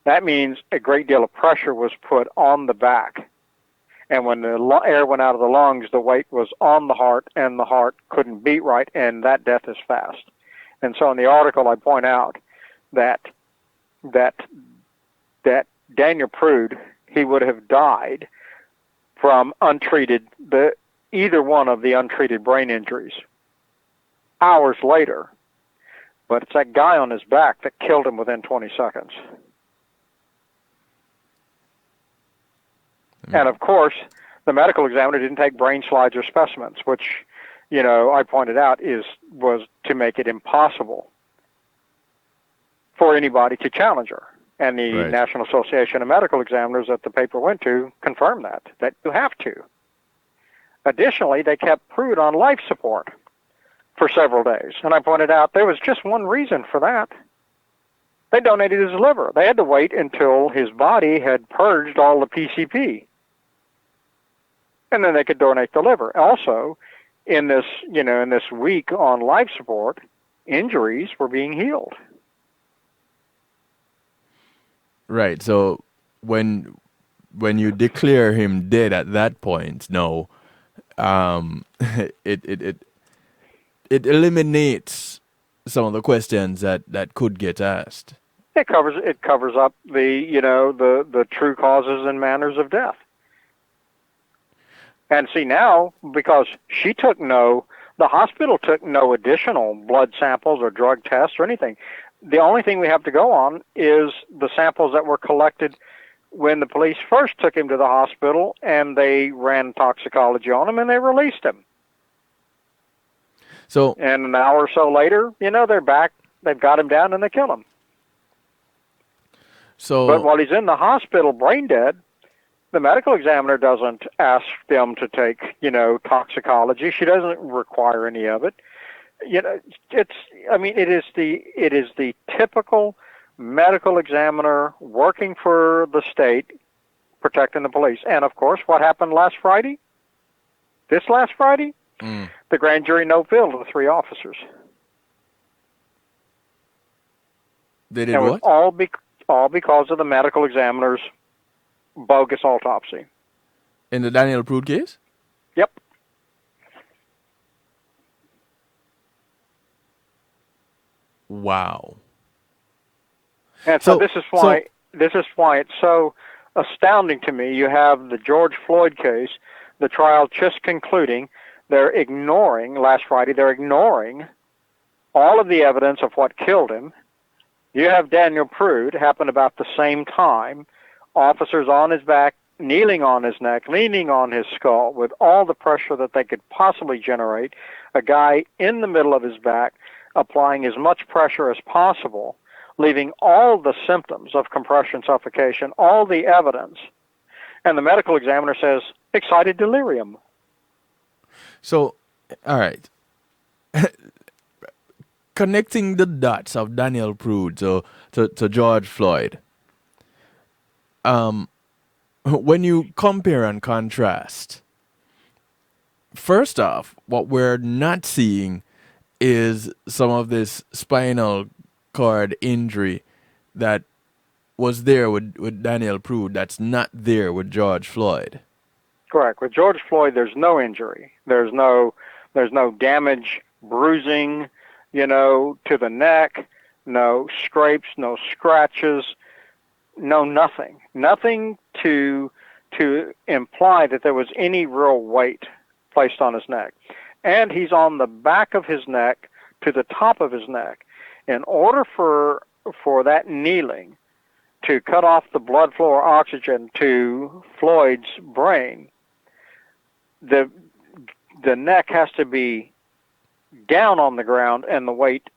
Speaker 3: That means a great deal of pressure was put on the back. And when the air went out of the lungs, the weight was on the heart, and the heart couldn't beat right, and that death is fast. And so in the article, I point out that Daniel Prude, he would have died from either one of the untreated brain injuries hours later. But it's that guy on his back that killed him within 20 seconds. And of course, the medical examiner didn't take brain slides or specimens, which, I pointed out was to make it impossible for anybody to challenge her. And the
Speaker 1: Right.
Speaker 3: National Association of Medical Examiners that the paper went to confirmed that you have to. Additionally, they kept Prude on life support for several days. And I pointed out there was just one reason for that. They donated his liver. They had to wait until his body had purged all the PCP. And then they could donate the liver. Also, in this week on life support, injuries were being healed.
Speaker 1: Right. So when you declare him dead at that point, no, it eliminates some of the questions that could get asked.
Speaker 3: It covers up the true causes and manners of death. And see now, because the hospital took no additional blood samples or drug tests or anything. The only thing we have to go on is the samples that were collected when the police first took him to the hospital, and they ran toxicology on him and they released him.
Speaker 1: So,
Speaker 3: and an hour or so later, they're back. They've got him down and they kill him. But while he's in the hospital, brain dead, the medical examiner doesn't ask them to take, toxicology. She doesn't require any of it. It is the typical medical examiner working for the state, protecting the police. And of course, what happened last Friday? This last Friday? The grand jury no bill to the 3 officers.
Speaker 1: They did what?
Speaker 3: All because of the medical examiner's bogus autopsy.
Speaker 1: In the Daniel Prude case?
Speaker 3: Yep.
Speaker 1: Wow.
Speaker 3: And so this is why it's so astounding to me. You have the George Floyd case, the trial just concluding. They're ignoring all of the evidence of what killed him. You have Daniel Prude, happened about the same time, officers on his back, kneeling on his neck, leaning on his skull with all the pressure that they could possibly generate, a guy in the middle of his back applying as much pressure as possible, leaving all the symptoms of compression suffocation, all the evidence. And the medical examiner says, excited delirium.
Speaker 1: So, all right. Connecting the dots of Daniel Prude to George Floyd, when you compare and contrast, first off, what we're not seeing is some of this spinal cord injury that was there with Daniel Prude that's not there with George Floyd.
Speaker 3: Correct. With George Floyd, there's no injury. There's no damage, bruising, to the neck, no scrapes, no scratches, no nothing. Nothing to imply that there was any real weight placed on his neck. And he's on the back of his neck to the top of his neck. In order for that kneeling to cut off the blood flow or oxygen to Floyd's brain, the neck has to be down on the ground and the weight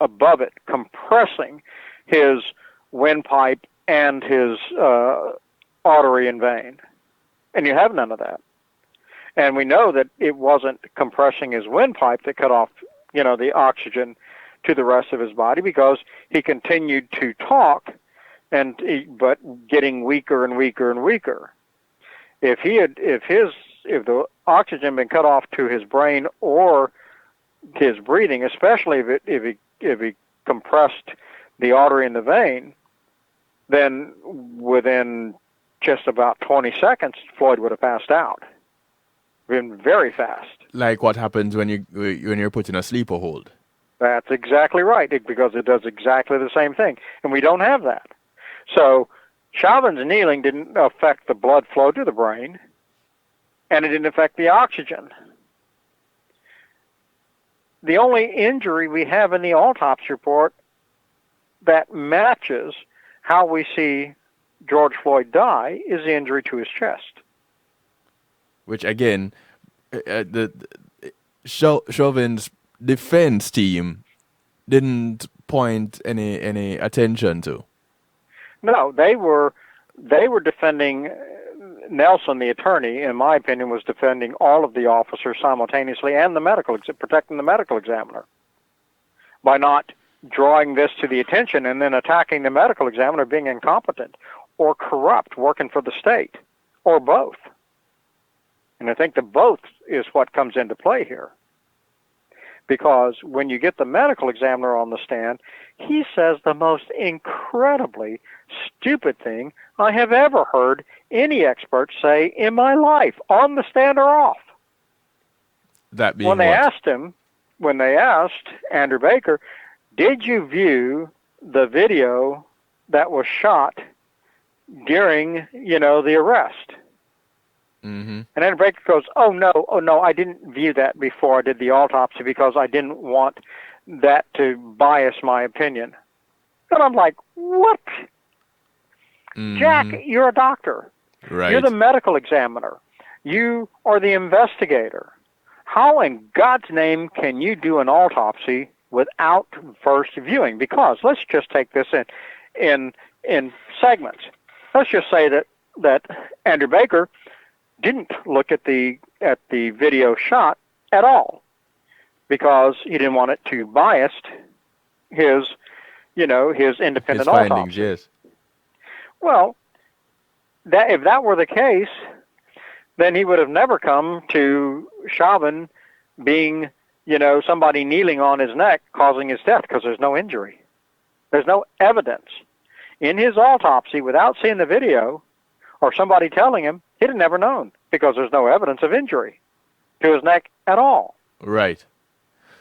Speaker 3: above it, compressing his windpipe and his artery and vein. And you have none of that. And we know that it wasn't compressing his windpipe that cut off, the oxygen to the rest of his body, because he continued to talk, but getting weaker and weaker and weaker. If the oxygen had been cut off to his brain or his breathing, especially if he compressed the artery and the vein, then within just about 20 seconds, Floyd would have passed out. Been very fast.
Speaker 1: Like what happens when you're put in a sleeper hold.
Speaker 3: That's exactly right, because it does exactly the same thing, and we don't have that. So Chauvin's kneeling didn't affect the blood flow to the brain, and it didn't affect the oxygen. The only injury we have in the autopsy report that matches how we see George Floyd die is the injury to his chest.
Speaker 1: Which, again, the Chauvin's defense team didn't point any attention to.
Speaker 3: No, they were defending Nelson, the attorney, in my opinion, was defending all of the officers simultaneously and protecting the medical examiner by not drawing this to the attention and then attacking the medical examiner being incompetent or corrupt, working for the state, or both. And I think the both is what comes into play here. Because when you get the medical examiner on the stand, he says the most incredibly stupid thing I have ever heard any expert say in my life, on the stand or off.
Speaker 1: That being
Speaker 3: when they asked Andrew Baker, did you view the video that was shot during, the arrest?
Speaker 1: Mm-hmm.
Speaker 3: And Andrew Baker goes, oh no, I didn't view that before I did the autopsy because I didn't want that to bias my opinion. And I'm like, what?
Speaker 1: Mm-hmm.
Speaker 3: Jack, you're a doctor.
Speaker 1: Right.
Speaker 3: You're the medical examiner. You are the investigator. How in God's name can you do an autopsy without first viewing? Because let's just take this in segments. Let's just say that Andrew Baker didn't look at the video shot at all because he didn't want it to bias his independent autopsy.
Speaker 1: Findings, yes.
Speaker 3: Well, if that were the case, then he would have never come to Chauvin being, somebody kneeling on his neck causing his death because there's no injury. There's no evidence. In his autopsy, without seeing the video or somebody telling him, he'd have never known because there's no evidence of injury to his neck at all.
Speaker 1: Right.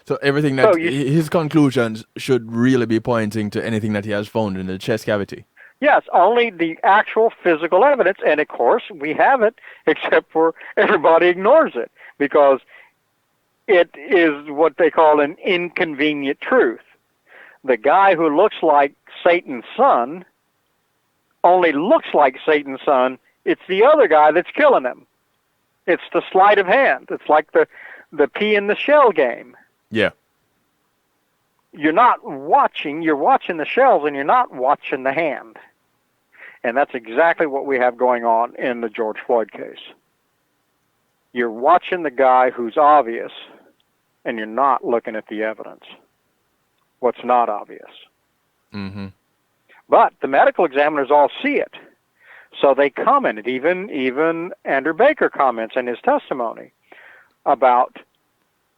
Speaker 1: So everything that his conclusions should really be pointing to anything that he has found in the chest cavity.
Speaker 3: Yes, only the actual physical evidence, and of course we have it, except for everybody ignores it because it is what they call an inconvenient truth. The guy who looks like Satan's son only looks like Satan's son. It's the other guy that's killing him. It's the sleight of hand. It's like the pea in the shell game.
Speaker 1: Yeah.
Speaker 3: You're watching the shells and you're not watching the hand. And that's exactly what we have going on in the George Floyd case. You're watching the guy who's obvious and you're not looking at the evidence. What's not obvious.
Speaker 1: Mm-hmm.
Speaker 3: But the medical examiners all see it. So they commented, even Andrew Baker comments in his testimony about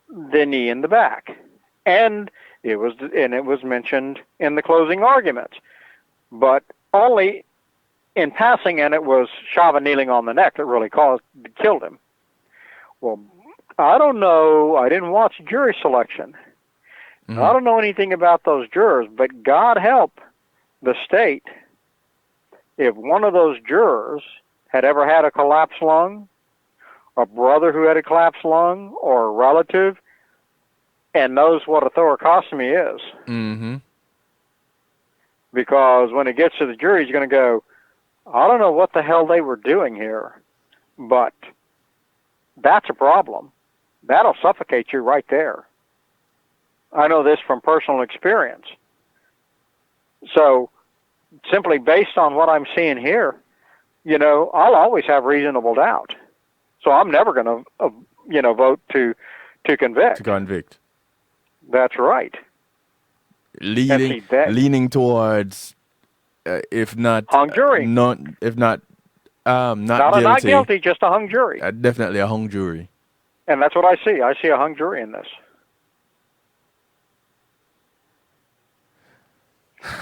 Speaker 3: the knee in the back. And it was mentioned in the closing arguments. But only in passing, and it was Chauvin kneeling on the neck that really killed him. Well, I don't know. I didn't watch jury selection. Mm-hmm. I don't know anything about those jurors, but God help the state if one of those jurors had ever had a collapsed lung, a brother who had a collapsed lung, or a relative, and knows what a thoracostomy is.
Speaker 1: Mm-hmm.
Speaker 3: Because when it gets to the jury, he's going to go, I don't know what the hell they were doing here, but that's a problem. That'll suffocate you right there. I know this from personal experience. So simply based on what I'm seeing here, I'll always have reasonable doubt. So I'm never going to, vote to convict.
Speaker 1: To convict.
Speaker 3: That's right.
Speaker 1: Leaning towards, if not
Speaker 3: hung jury,
Speaker 1: not guilty.
Speaker 3: Not guilty, just a hung jury.
Speaker 1: Definitely a hung jury.
Speaker 3: And that's what I see. I see a hung jury in this.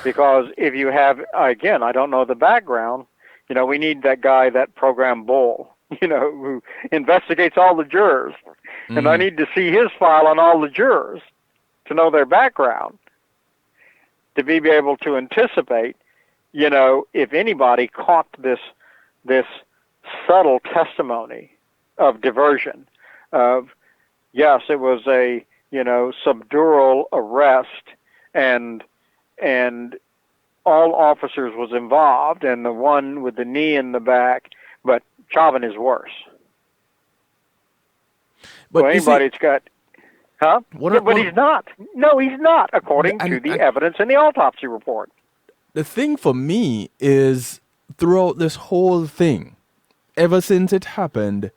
Speaker 3: Because if you have, again, I don't know the background, we need that guy, that program Bull, who investigates all the jurors. Mm-hmm. And I need to see his file on all the jurors to know their background, to be able to anticipate, if anybody caught this subtle testimony of diversion, of, yes, it was a, subdural arrest, and all officers was involved, and the one with the knee in the back, but Chauvin is worse.
Speaker 1: But
Speaker 3: well, anybody's got, huh? But he's not. No, he's not, according to the evidence in the autopsy report.
Speaker 1: The thing for me is, throughout this whole thing, ever since it happened,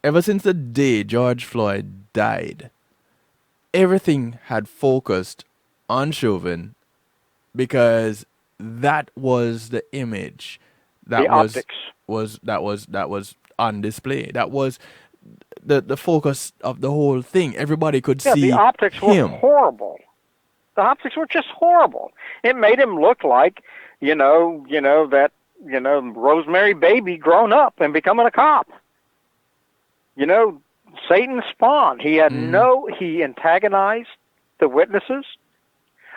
Speaker 1: ever since the day George Floyd died, everything had focused on Chauvin because that was the image that
Speaker 3: The optics.
Speaker 1: was on display. That was the focus of the whole thing. Everybody could
Speaker 3: Yeah,
Speaker 1: see
Speaker 3: the optics were
Speaker 1: him.
Speaker 3: horrible. The optics were just horrible. It made him look like, Rosemary Baby grown up and becoming a cop. Satan's spawn. He antagonized the witnesses.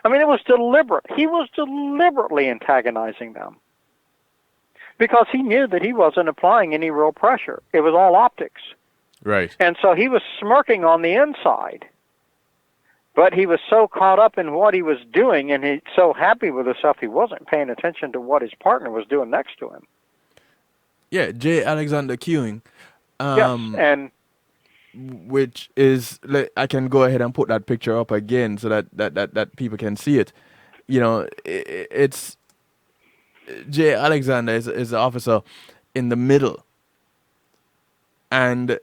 Speaker 3: I mean, it was deliberate. He was deliberately antagonizing them because he knew that he wasn't applying any real pressure. It was all optics.
Speaker 1: Right.
Speaker 3: And so he was smirking on the inside. But he was so caught up in what he was doing and he's so happy with himself, he wasn't paying attention to what his partner was doing next to him.
Speaker 1: Yeah, J. Alexander Ewing.
Speaker 3: Yes, and
Speaker 1: which is, I can go ahead and put that picture up again so that people can see it. It's J. Alexander is the officer in the middle. And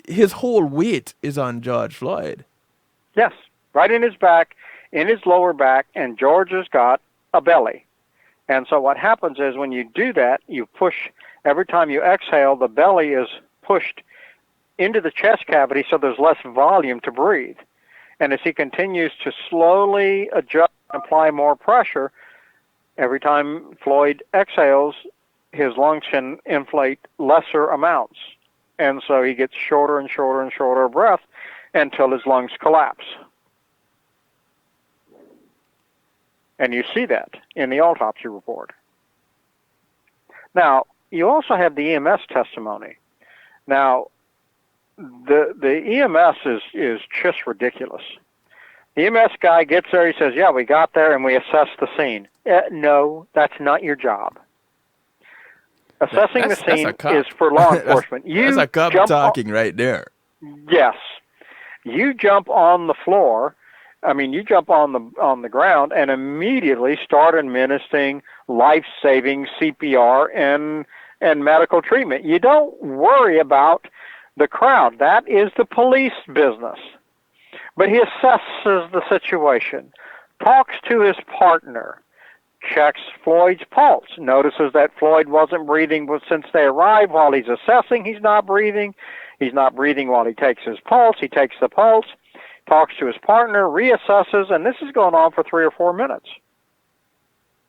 Speaker 1: his whole weight is on George Floyd.
Speaker 3: Yes, right in his back, in his lower back, and George has got a belly. And so what happens is when you do that, you push, every time you exhale, the belly is pushed into the chest cavity so there's less volume to breathe. And as he continues to slowly adjust and apply more pressure, every time Floyd exhales, his lungs can inflate lesser amounts. And so he gets shorter and shorter and shorter of breath until his lungs collapse. And you see that in the autopsy report. Now, you also have the EMS testimony. Now, the EMS is just ridiculous. The EMS guy gets there, he says, yeah, we got there and we assessed the scene. No, that's not your job. Assessing the scene is for law enforcement.
Speaker 1: That's a cop talking right there.
Speaker 3: Yes. You jump on the floor, you jump on the ground and immediately start administering life-saving CPR and medical treatment. You don't worry about the crowd. That is the police business. But he assesses the situation, talks to his partner, checks Floyd's pulse, notices that Floyd wasn't breathing since they arrived. While he's assessing, he's not breathing. He's not breathing while he takes his pulse. He takes the pulse, talks to his partner, reassesses, and this is going on for 3 or 4 minutes.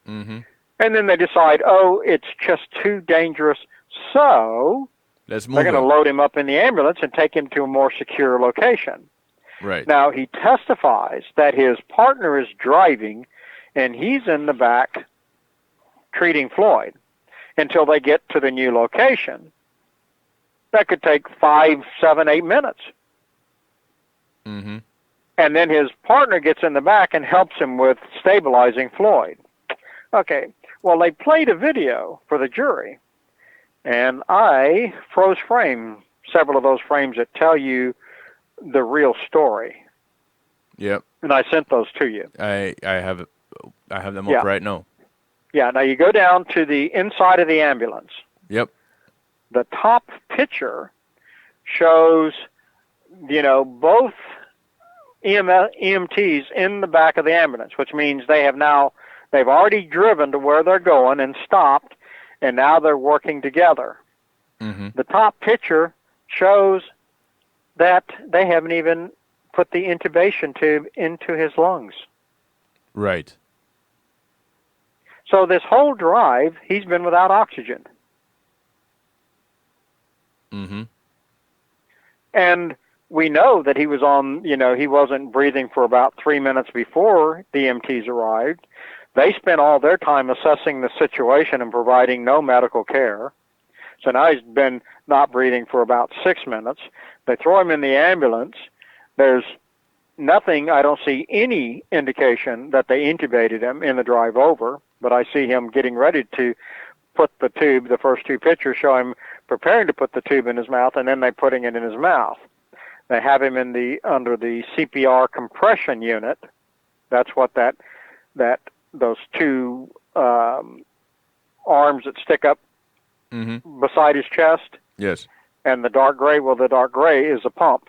Speaker 1: Mm-hmm.
Speaker 3: And then they decide, it's just too dangerous, so they're going to load him up in the ambulance and take him to a more secure location.
Speaker 1: Right.
Speaker 3: Now, he testifies that his partner is driving and he's in the back treating Floyd until they get to the new location. That could take 5, 7, 8 minutes.
Speaker 1: Mm-hmm.
Speaker 3: And then his partner gets in the back and helps him with stabilizing Floyd. Okay, well, they played a video for the jury, and I froze several of those frames that tell you the real story.
Speaker 1: Yep.
Speaker 3: And I sent those to you.
Speaker 1: I have them up right now.
Speaker 3: Yeah, now you go down to the inside of the ambulance.
Speaker 1: Yep.
Speaker 3: The top picture shows, both EMTs in the back of the ambulance, which means they've already driven to where they're going and stopped, and now they're working together.
Speaker 1: Mm-hmm.
Speaker 3: The top picture shows that they haven't even put the intubation tube into his lungs.
Speaker 1: Right.
Speaker 3: So this whole drive, he's been without oxygen.
Speaker 1: Mm-hmm.
Speaker 3: And we know that he was he wasn't breathing for about 3 minutes before the EMTs arrived. They spent all their time assessing the situation and providing no medical care. So now he's been not breathing for about 6 minutes. They throw him in the ambulance. There's nothing, I don't see any indication that they intubated him in the drive over, but I see him getting ready to put the tube. The first 2 pictures show him preparing to put the tube in his mouth, and then they're putting it in his mouth. They have him under the CPR compression unit. That's what those 2 arms that stick up beside his chest.
Speaker 1: Yes.
Speaker 3: And the dark gray is a pump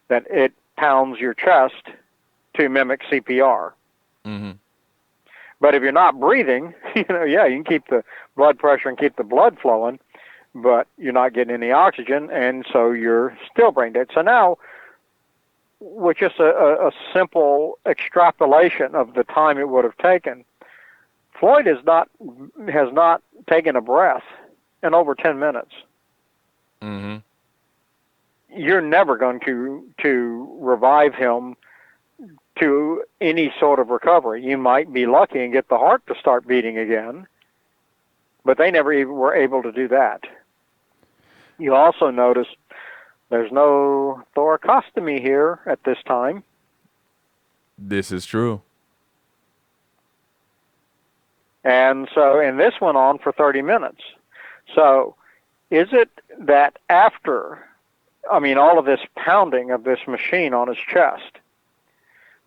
Speaker 3: that it pounds your chest to mimic CPR.
Speaker 1: Mm-hmm.
Speaker 3: But if you're not breathing, you can keep the blood pressure and keep the blood flowing, but you're not getting any oxygen, and so you're still brain dead. So now, with just a simple extrapolation of the time it would have taken, Floyd has not taken a breath in over 10 minutes.
Speaker 1: Mm-hmm.
Speaker 3: You're never going to revive him to any sort of recovery. You might be lucky and get the heart to start beating again, but they never even were able to do that. You also notice there's no thoracostomy here at this time.
Speaker 1: This is true.
Speaker 3: And this went on for 30 minutes. So is it that after, all of this pounding of this machine on his chest,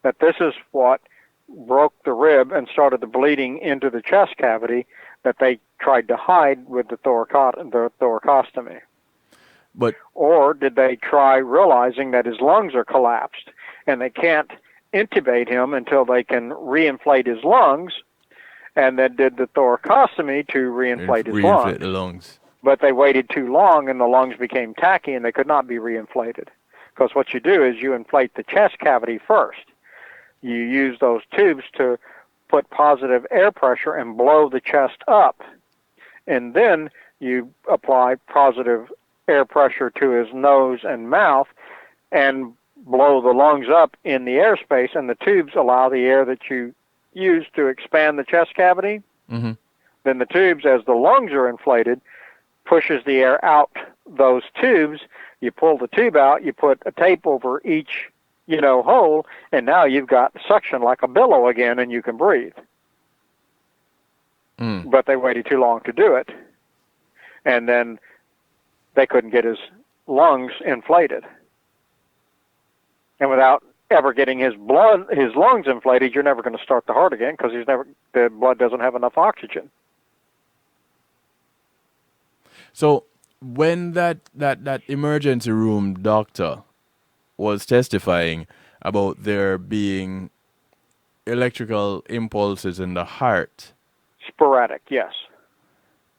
Speaker 3: that this is what broke the rib and started the bleeding into the chest cavity that they tried to hide with the thoracostomy? Or did they try realizing that his lungs are collapsed and they can't intubate him until they can reinflate his lungs, and then did the thoracostomy to reinflate his lungs?
Speaker 1: The lungs.
Speaker 3: But they waited too long and the lungs became tacky and they could not be reinflated. Because what you do is you inflate the chest cavity first. You use those tubes to put positive air pressure and blow the chest up. And then you apply positive air pressure to his nose and mouth and blow the lungs up in the airspace, and the tubes allow the air that you use to expand the chest cavity.
Speaker 1: Mm-hmm.
Speaker 3: Then the tubes, as the lungs are inflated, pushes the air out those tubes. You pull the tube out, you put a tape over each, hole, and now you've got suction like a billow again, and you can breathe.
Speaker 1: Mm.
Speaker 3: But they waited too long to do it, and then they couldn't get his lungs inflated. And without ever getting his lungs inflated, you're never going to start the heart again because the blood doesn't have enough oxygen.
Speaker 1: So when that emergency room doctor was testifying about there being electrical impulses in the heart,
Speaker 3: sporadic, yes.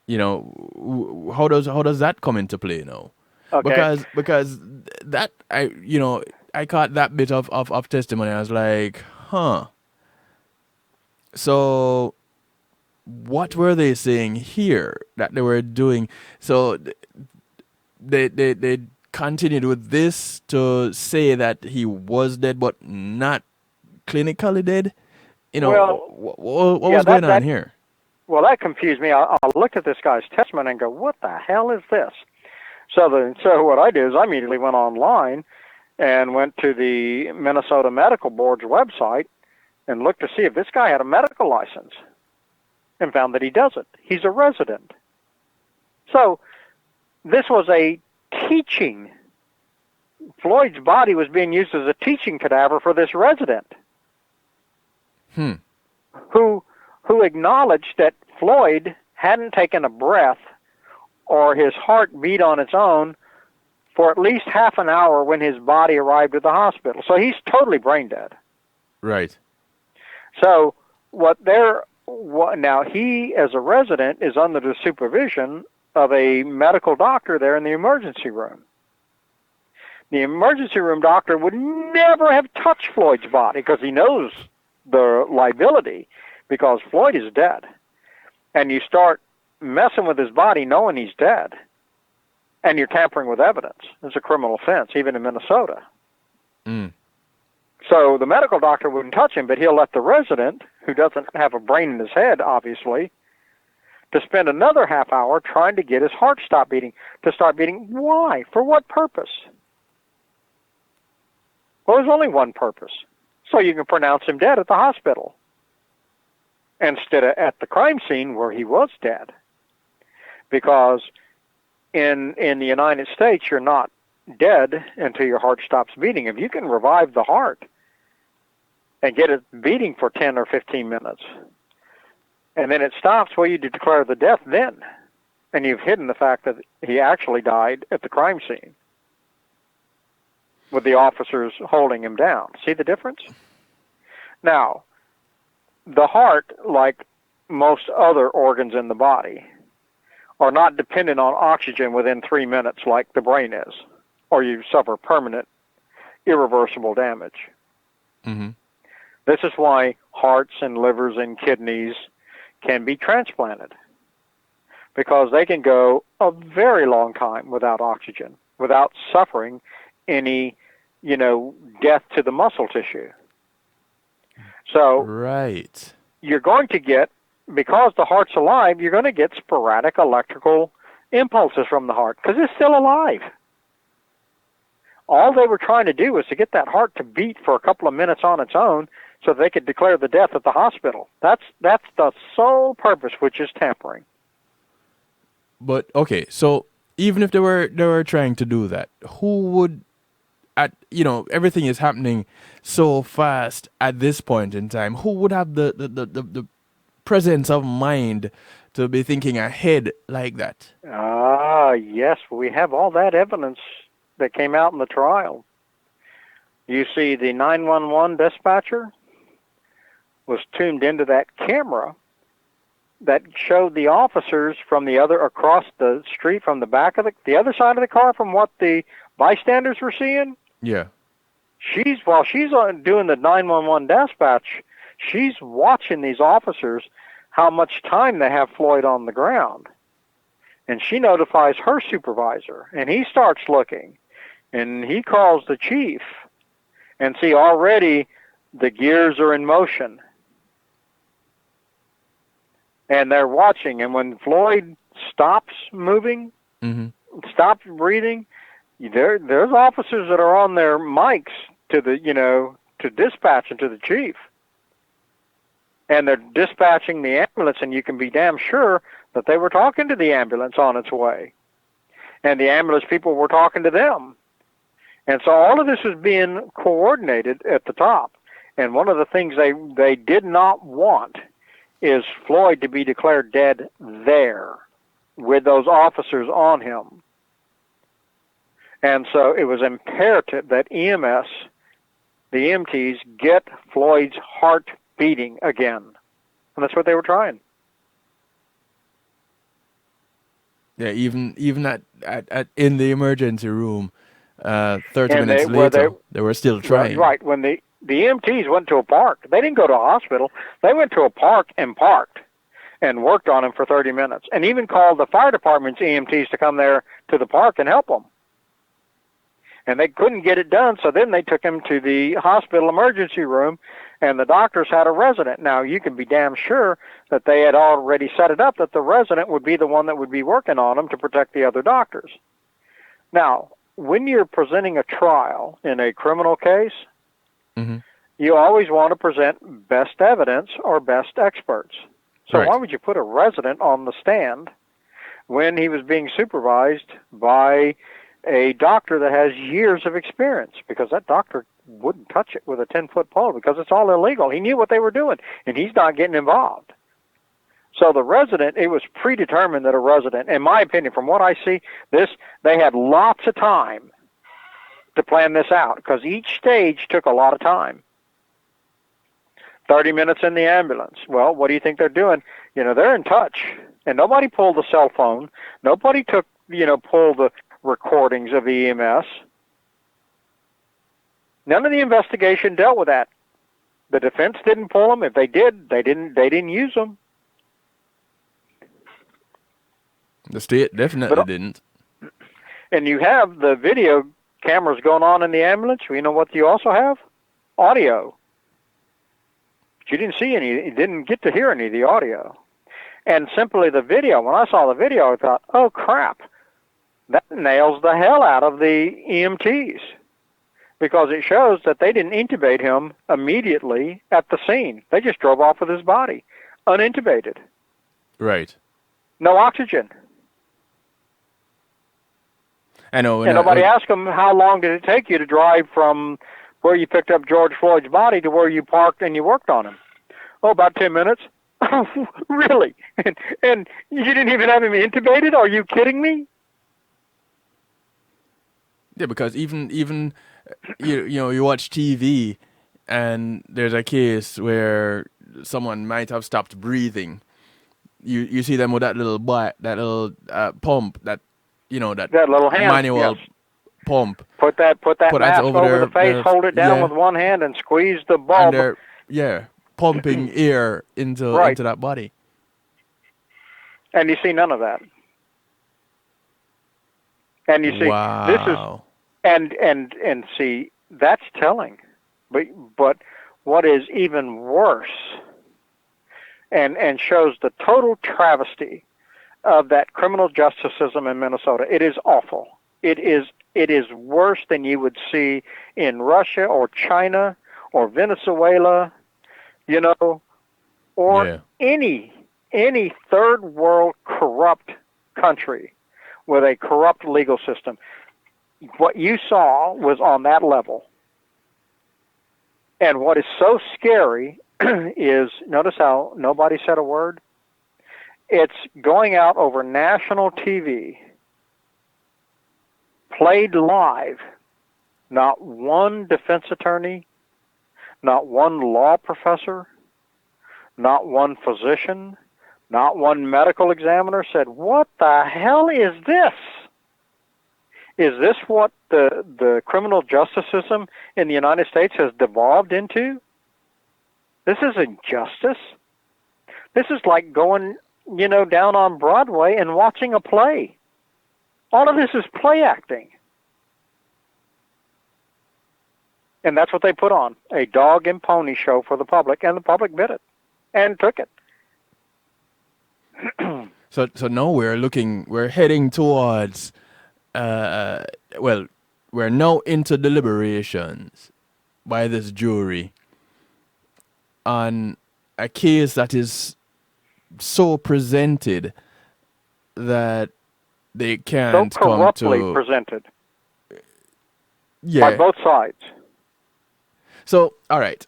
Speaker 1: How does that come into play now?
Speaker 3: Okay.
Speaker 1: Because that I caught that bit of testimony. I was like, huh. So what were they saying here that they were doing? So they continued with this to say that he was dead, but not clinically dead. What was going on here?
Speaker 3: Well, that confused me. I looked at this guy's testimony and go, what the hell is this? So what I did is I immediately went online and went to the Minnesota Medical Board's website and looked to see if this guy had a medical license, and found that he doesn't. He's a resident. So this was a teaching. Floyd's body was being used as a teaching cadaver for this resident. Who acknowledged that Floyd hadn't taken a breath or his heart beat on its own for at least half an hour when his body arrived at the hospital. So he's totally brain dead.
Speaker 1: Right.
Speaker 3: So now he, as a resident, is under the supervision of a medical doctor there in the emergency room. The emergency room doctor would never have touched Floyd's body because he knows the liability, because Floyd is dead. And you start messing with his body knowing he's dead, and you're tampering with evidence. It's a criminal offense, even in Minnesota.
Speaker 1: Mm.
Speaker 3: So the medical doctor wouldn't touch him, but he'll let the resident, who doesn't have a brain in his head, obviously, to spend another half hour trying to get his heart to start beating. Why? For what purpose? Well, there's only one purpose. So you can pronounce him dead at the hospital instead of at the crime scene where he was dead. Because in the United States, you're not dead until your heart stops beating. If you can revive the heart and get it beating for 10 or 15 minutes, and then it stops, well, you declare the death then. And you've hidden the fact that he actually died at the crime scene with the officers holding him down. See the difference? Now, the heart, like most other organs in the body, are not dependent on oxygen within 3 minutes like the brain is, or you suffer permanent, irreversible damage.
Speaker 1: Mm-hmm.
Speaker 3: This is why hearts and livers and kidneys can be transplanted, because they can go a very long time without oxygen, without suffering any, death to the muscle tissue. So
Speaker 1: Right.
Speaker 3: you're going to get, because the heart's alive, you're going to get sporadic electrical impulses from the heart, because it's still alive. All they were trying to do was to get that heart to beat for a couple of minutes on its own so they could declare the death at the hospital. That's the sole purpose, which is tampering.
Speaker 1: But okay, so even if they were trying to do that, who would everything is happening so fast at this point in time, who would have the presence of mind to be thinking ahead like that?
Speaker 3: Yes, we have all that evidence that came out in the trial. You see, the 911 dispatcher was tuned into that camera that showed the officers from the other, across the street from the back of the other side of the car from what the bystanders were seeing.
Speaker 1: Yeah.
Speaker 3: While she's doing the 911 dispatch, she's watching these officers, how much time they have Floyd on the ground. And she notifies her supervisor, and he starts looking, and he calls the chief, and see, already the gears are in motion. And they're watching, and when Floyd stops moving,
Speaker 1: Mm-hmm.
Speaker 3: stops breathing, there's officers that are on their mics to the, to dispatch and to the chief. And they're dispatching the ambulance, and you can be damn sure that they were talking to the ambulance on its way. And the ambulance people were talking to them. And so all of this is being coordinated at the top. And one of the things they did not want is Floyd to be declared dead there with those officers on him. And so it was imperative that EMS, the EMTs, get Floyd's heart beating again. And that's what they were trying.
Speaker 1: Yeah, even at in the emergency room, 30 minutes later, they were still trying.
Speaker 3: Right. When the EMTs went to a park, they didn't go to a hospital. They went to a park and parked and worked on him for 30 minutes, and even called the fire department's EMTs to come there to the park and help them. And they couldn't get it done, so then they took him to the hospital emergency room, and the doctors had a resident. Now, you can be damn sure that they had already set it up that the resident would be the one that would be working on him to protect the other doctors. Now, when you're presenting a trial in a criminal case,
Speaker 1: mm-hmm.
Speaker 3: you always want to present best evidence or best experts. So
Speaker 1: Right.
Speaker 3: Why would you put a resident on the stand when he was being supervised by a doctor that has years of experience? Because that doctor wouldn't touch it with a 10-foot pole because it's all illegal. He knew what they were doing, and he's not getting involved. So the resident, it was predetermined that a resident, in my opinion, from what I see, they had lots of time to plan this out because each stage took a lot of time. 30 minutes in the ambulance. Well, what do you think they're doing? They're in touch, and nobody pulled the cell phone. Nobody pulled the recordings of the EMS. None of the investigation dealt with that. The defense didn't pull them. If they did, they didn't use them.
Speaker 1: The state definitely didn't.
Speaker 3: And you have the video cameras going on in the ambulance. You know what you also have? Audio. But you didn't see any. You didn't get to hear any of the audio. And simply the video. When I saw the video, I thought, oh crap, that nails the hell out of the EMTs, because it shows that they didn't intubate him immediately at the scene. They just drove off with his body, unintubated.
Speaker 1: Right.
Speaker 3: No oxygen.
Speaker 1: I know.
Speaker 3: And nobody asked him, how long did it take you to drive from where you picked up George Floyd's body to where you parked and you worked on him? Oh, about 10 minutes. Oh, really? And you didn't even have him intubated? Are you kidding me?
Speaker 1: Yeah, because even you watch TV and there's a case where someone might have stopped breathing. You see them with that little pump, that
Speaker 3: that little hand,
Speaker 1: manual pump.
Speaker 3: Put that mask over the face, hold it down with one hand, and squeeze the bulb.
Speaker 1: And they're pumping air into that body.
Speaker 3: And you see none of that. And you see this is and see that's telling. But what is even worse and shows the total travesty of that criminal justice system in Minnesota. It is awful. It is worse than you would see in Russia or China or Venezuela, or any third world corrupt country with a corrupt legal system. What you saw was on that level. And what is so scary is, notice how nobody said a word? It's going out over national TV, played live. Not one defense attorney, not one law professor, not one physician, not one medical examiner said, "What the hell is this? Is this what the criminal justice system in the United States has devolved into? This is injustice. This is like going, down on Broadway and watching a play. All of this is play acting." And that's what they put on, a dog and pony show for the public, and the public bid it and took it.
Speaker 1: So now we're heading towards, we're now into deliberations by this jury on a case that is so presented that they can't
Speaker 3: so corruptly presented. By both sides.
Speaker 1: So, all right.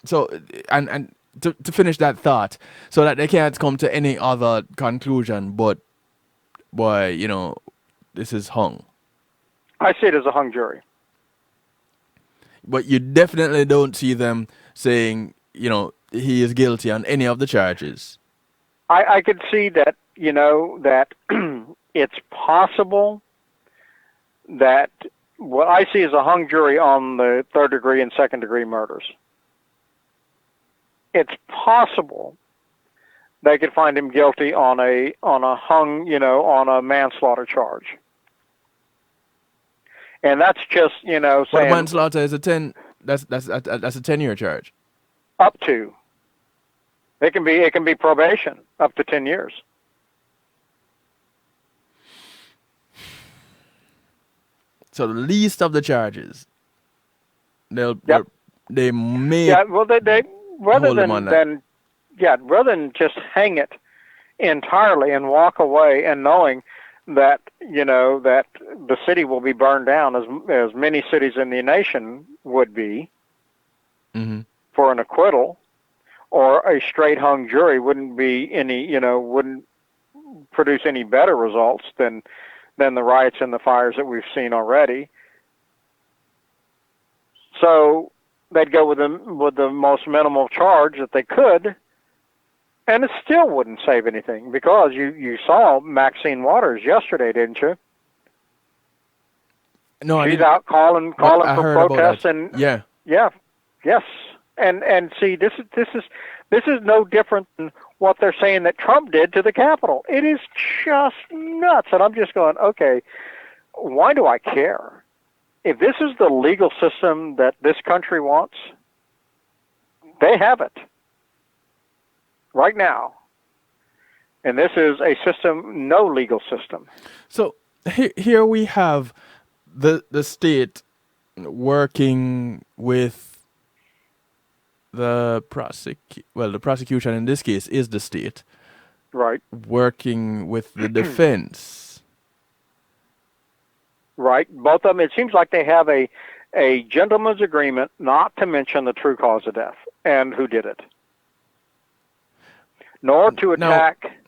Speaker 1: So, and to finish that thought, so that they can't come to any other conclusion but, this is hung.
Speaker 3: I see it as a hung jury.
Speaker 1: But you definitely don't see them saying, he is guilty on any of the charges.
Speaker 3: I could see that, that it's possible that what I see is a hung jury on the third degree and second degree murders. It's possible they could find him guilty on a hung, on a manslaughter charge. And that's just, saying.
Speaker 1: But manslaughter is that's a 10-year charge.
Speaker 3: Up to. It can be probation up to 10 years.
Speaker 1: So the least of the charges, they may
Speaker 3: they rather than just hang it entirely and walk away and knowing that that the city will be burned down as many cities in the nation would be for an acquittal, or a straight hung jury wouldn't be wouldn't produce any better results than the riots and the fires that we've seen already. So they'd go with the most minimal charge that they could, and it still wouldn't save anything, because you saw Maxine Waters yesterday, didn't you?
Speaker 1: No,
Speaker 3: she's out calling for protests, and yes, and see, this is no different than what they're saying that Trump did to the Capitol. It is just nuts. And I'm just going, okay, why do I care? If this is the legal system that this country wants, they have it right now. And this is a system, no legal system.
Speaker 1: So here we have the state working with the prosecution in this case is the state.
Speaker 3: Right.
Speaker 1: Working with the defense.
Speaker 3: Right. Both of them, it seems like they have a gentleman's agreement not to mention the true cause of death and who did it, nor to attack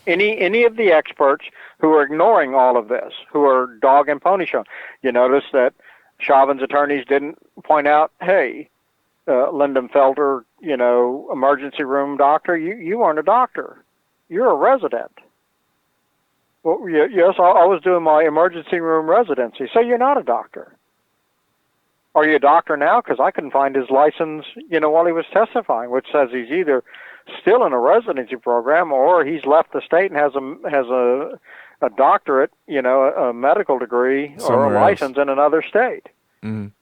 Speaker 3: any of the experts who are ignoring all of this, who are dog and pony show. You notice that Chauvin's attorneys didn't point out, hey, Lindenfelter, emergency room doctor. You weren't a doctor. You're a resident. Well, yes, I was doing my emergency room residency. So you're not a doctor. Are you a doctor now? Because I couldn't find his license, while he was testifying, which says he's either still in a residency program or he's left the state and has a doctorate, a medical degree or a license in another state, and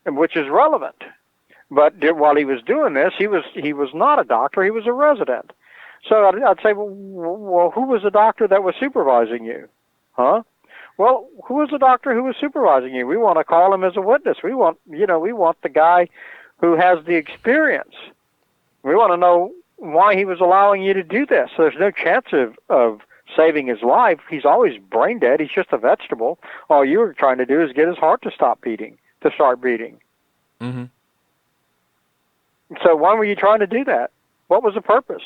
Speaker 3: which is relevant. But while he was doing this, he was not a doctor. He was a resident. So I'd say, well, who was the doctor that was supervising you? Huh? Well, who was the doctor who was supervising you? We want to call him as a witness. We want the guy who has the experience. We want to know why he was allowing you to do this. So there's no chance of saving his life. He's always brain dead. He's just a vegetable. All you were trying to do is get his heart to start beating. Mm-hmm. So why were you trying to do that? What was the purpose?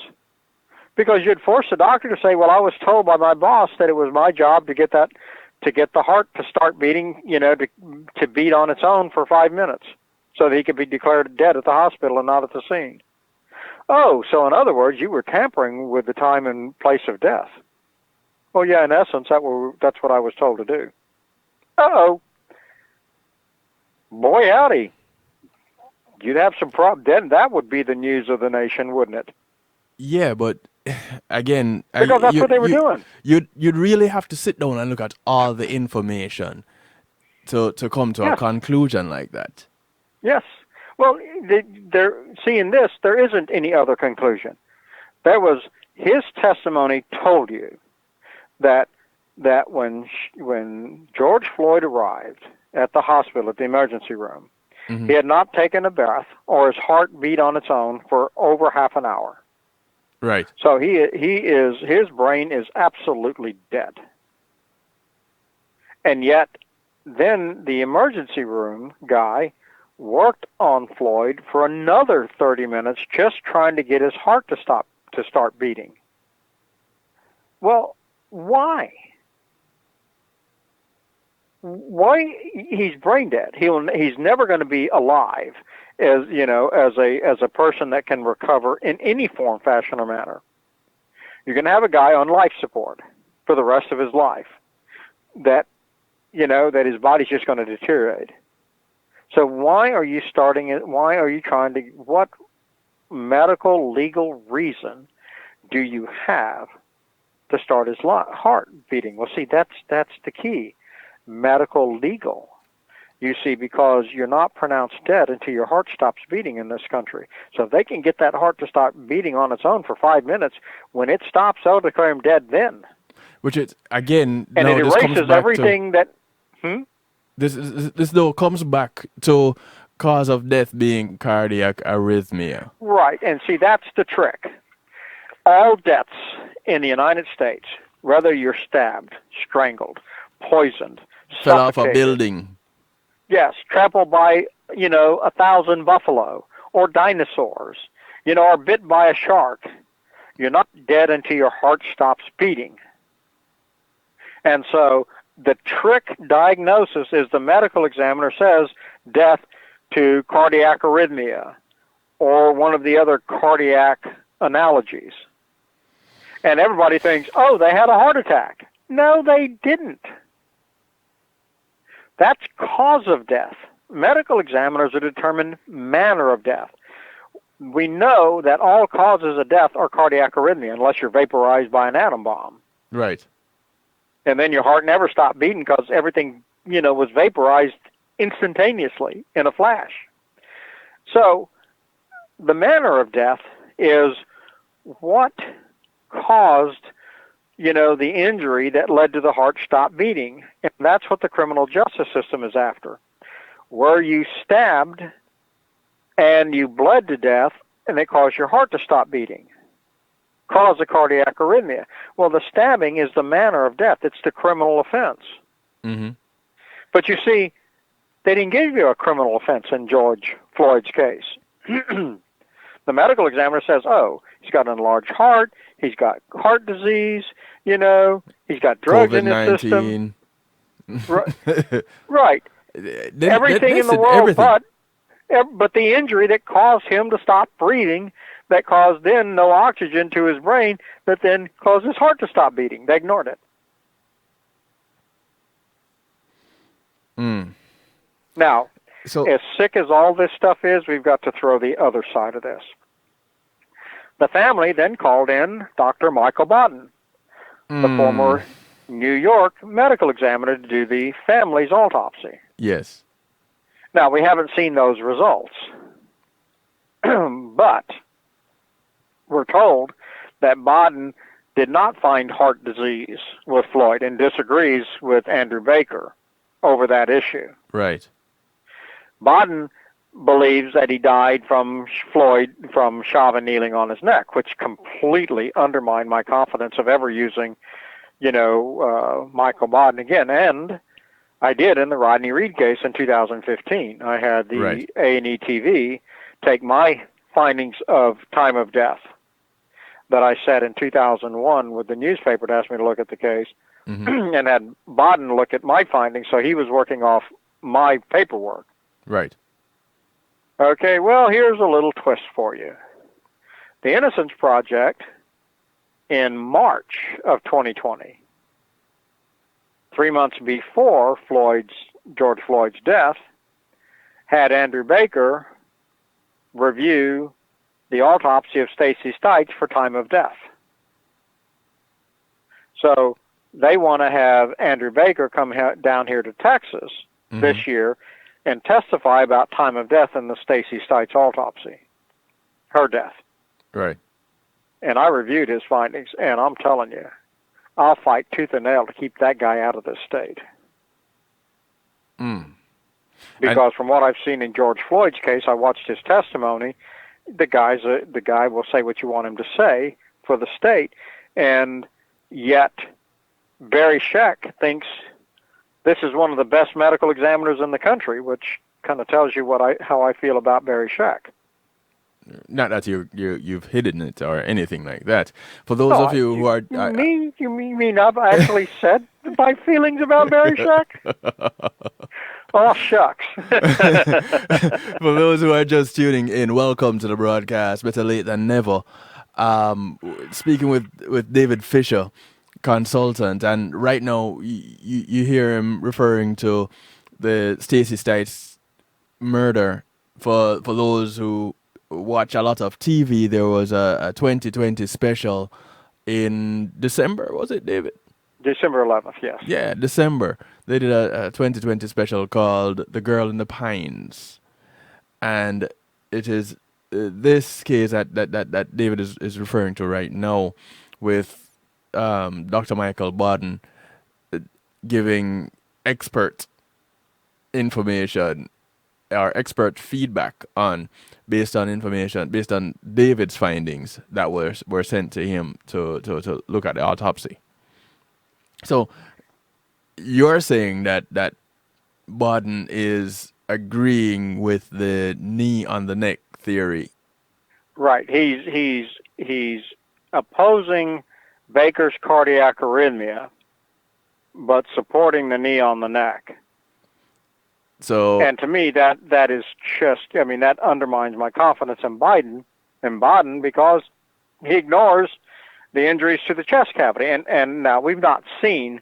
Speaker 3: Because you'd force the doctor to say, well, I was told by my boss that it was my job to get the heart to start beating, to beat on its own for 5 minutes so that he could be declared dead at the hospital and not at the scene. Oh, so in other words, you were tampering with the time and place of death. Well, yeah, in essence, that's what I was told to do. Uh-oh. Boy, howdy. You'd have some problem. Then that would be the news of the nation, wouldn't it?
Speaker 1: Yeah, but again,
Speaker 3: because that's what they were doing.
Speaker 1: You'd really have to sit down and look at all the information to come to a conclusion like that. Yes.
Speaker 3: Well, seeing this, there isn't any other conclusion. There was his testimony told you that when George Floyd arrived at the hospital at the emergency room, he had not taken a bath or his heart beat on its own for over half an hour.
Speaker 1: Right.
Speaker 3: So his brain is absolutely dead. And yet, then the emergency room guy worked on Floyd for another 30 minutes just trying to get his heart to start beating. Well, why? Why? He's brain dead. He's never going to be alive as a person that can recover in any form, fashion, or manner. You're going to have a guy on life support for the rest of his life that his body's just going to deteriorate. So why are you starting it? Why are you trying to? What medical, legal reason do you have to start his heart beating? Well, see, that's the key. Medical, legal. You see, because you're not pronounced dead until your heart stops beating in this country. So if they can get that heart to stop beating on its own for 5 minutes, when it stops, they'll declare him dead then.
Speaker 1: Which is, again,
Speaker 3: and it erases everything that.
Speaker 1: This though comes back to cause of death being cardiac arrhythmia.
Speaker 3: Right, and see, that's the trick. All deaths in the United States, whether you're stabbed, strangled, poisoned,
Speaker 1: fell off a building.
Speaker 3: Yes, trampled by, 1,000 buffalo or dinosaurs, or bit by a shark. You're not dead until your heart stops beating. And so the trick diagnosis is the medical examiner says death to cardiac arrhythmia or one of the other cardiac analogies. And everybody thinks, oh, they had a heart attack. No, they didn't. That's cause of death. Medical examiners are determined manner of death. We know that all causes of death are cardiac arrhythmia unless you're vaporized by an atom bomb.
Speaker 1: Right.
Speaker 3: And then your heart never stopped beating because everything, was vaporized instantaneously in a flash. So the manner of death is what caused the injury that led to the heart stop beating. And that's what the criminal justice system is after. Were you stabbed and you bled to death and it caused your heart to stop beating? Cause a cardiac arrhythmia. Well, the stabbing is the manner of death. It's the criminal offense. Mm-hmm. But you see, they didn't give you a criminal offense in George Floyd's case. The medical examiner says, oh, he's got an enlarged heart, he's got heart disease, he's got drugs in his system. Right. Everything in the world, but but the injury that caused him to stop breathing, that caused then no oxygen to his brain, that then caused his heart to stop beating. They ignored it. Now,
Speaker 1: So,
Speaker 3: as sick as all this stuff is, we've got to throw the other side of this. The family then called in Dr. Michael Baden, the former New York medical examiner, to do the family's autopsy.
Speaker 1: yes.
Speaker 3: Now, we haven't seen those results, but we're told that Baden did not find heart disease with Floyd and disagrees with Andrew Baker over that issue.
Speaker 1: Right.
Speaker 3: Baden believes that he died from Chauvin kneeling on his neck, which completely undermined my confidence of ever using, Michael Baden again. And I did in the Rodney Reed case in 2015. I had the
Speaker 1: Right.
Speaker 3: A&E TV take my findings of time of death that I said in 2001 with the newspaper to ask me to look at the case, and had Baden look at my findings, so he was working off my paperwork.
Speaker 1: Right.
Speaker 3: Okay, well, here's a little twist for you. The Innocence Project, in March of 2020, 3 months before George Floyd's death, had Andrew Baker review the autopsy of Stacy Stites for time of death. So they want to have Andrew Baker come down here to Texas this year and testify about time of death in the Stacy Stites autopsy, her death.
Speaker 1: Right.
Speaker 3: And I reviewed his findings, and I'm telling you, I'll fight tooth and nail to keep that guy out of this state. Because from what I've seen in George Floyd's case, I watched his testimony. The guy will say what you want him to say for the state, and yet Barry Scheck thinks this is one of the best medical examiners in the country, which kind of tells you how I feel about Barry Scheck.
Speaker 1: Not that you've hidden it or anything like that. For those of you who are...
Speaker 3: You mean I've actually said my feelings about Barry Scheck? Oh, shucks.
Speaker 1: For those who are just tuning in, welcome to the broadcast. Better late than never. Speaking with David Fisher, consultant, and right now you hear him referring to the Stacy Stites murder. For those who watch a lot of TV, there was a 2020 special in December, was it, David?
Speaker 3: December 11th, yes.
Speaker 1: Yeah, December. They did a 2020 special called The Girl in the Pines. And it is this case that David is referring to right now with Dr. Michael Baden giving expert information or expert feedback based on David's findings that were sent to him to look at the autopsy. So you're saying that Baden is agreeing with the knee on the neck theory.
Speaker 3: Right. He's opposing Baker's cardiac arrhythmia, but supporting the knee on the neck. And to me, that is just, that undermines my confidence in Baden because he ignores the injuries to the chest cavity. And now we've not seen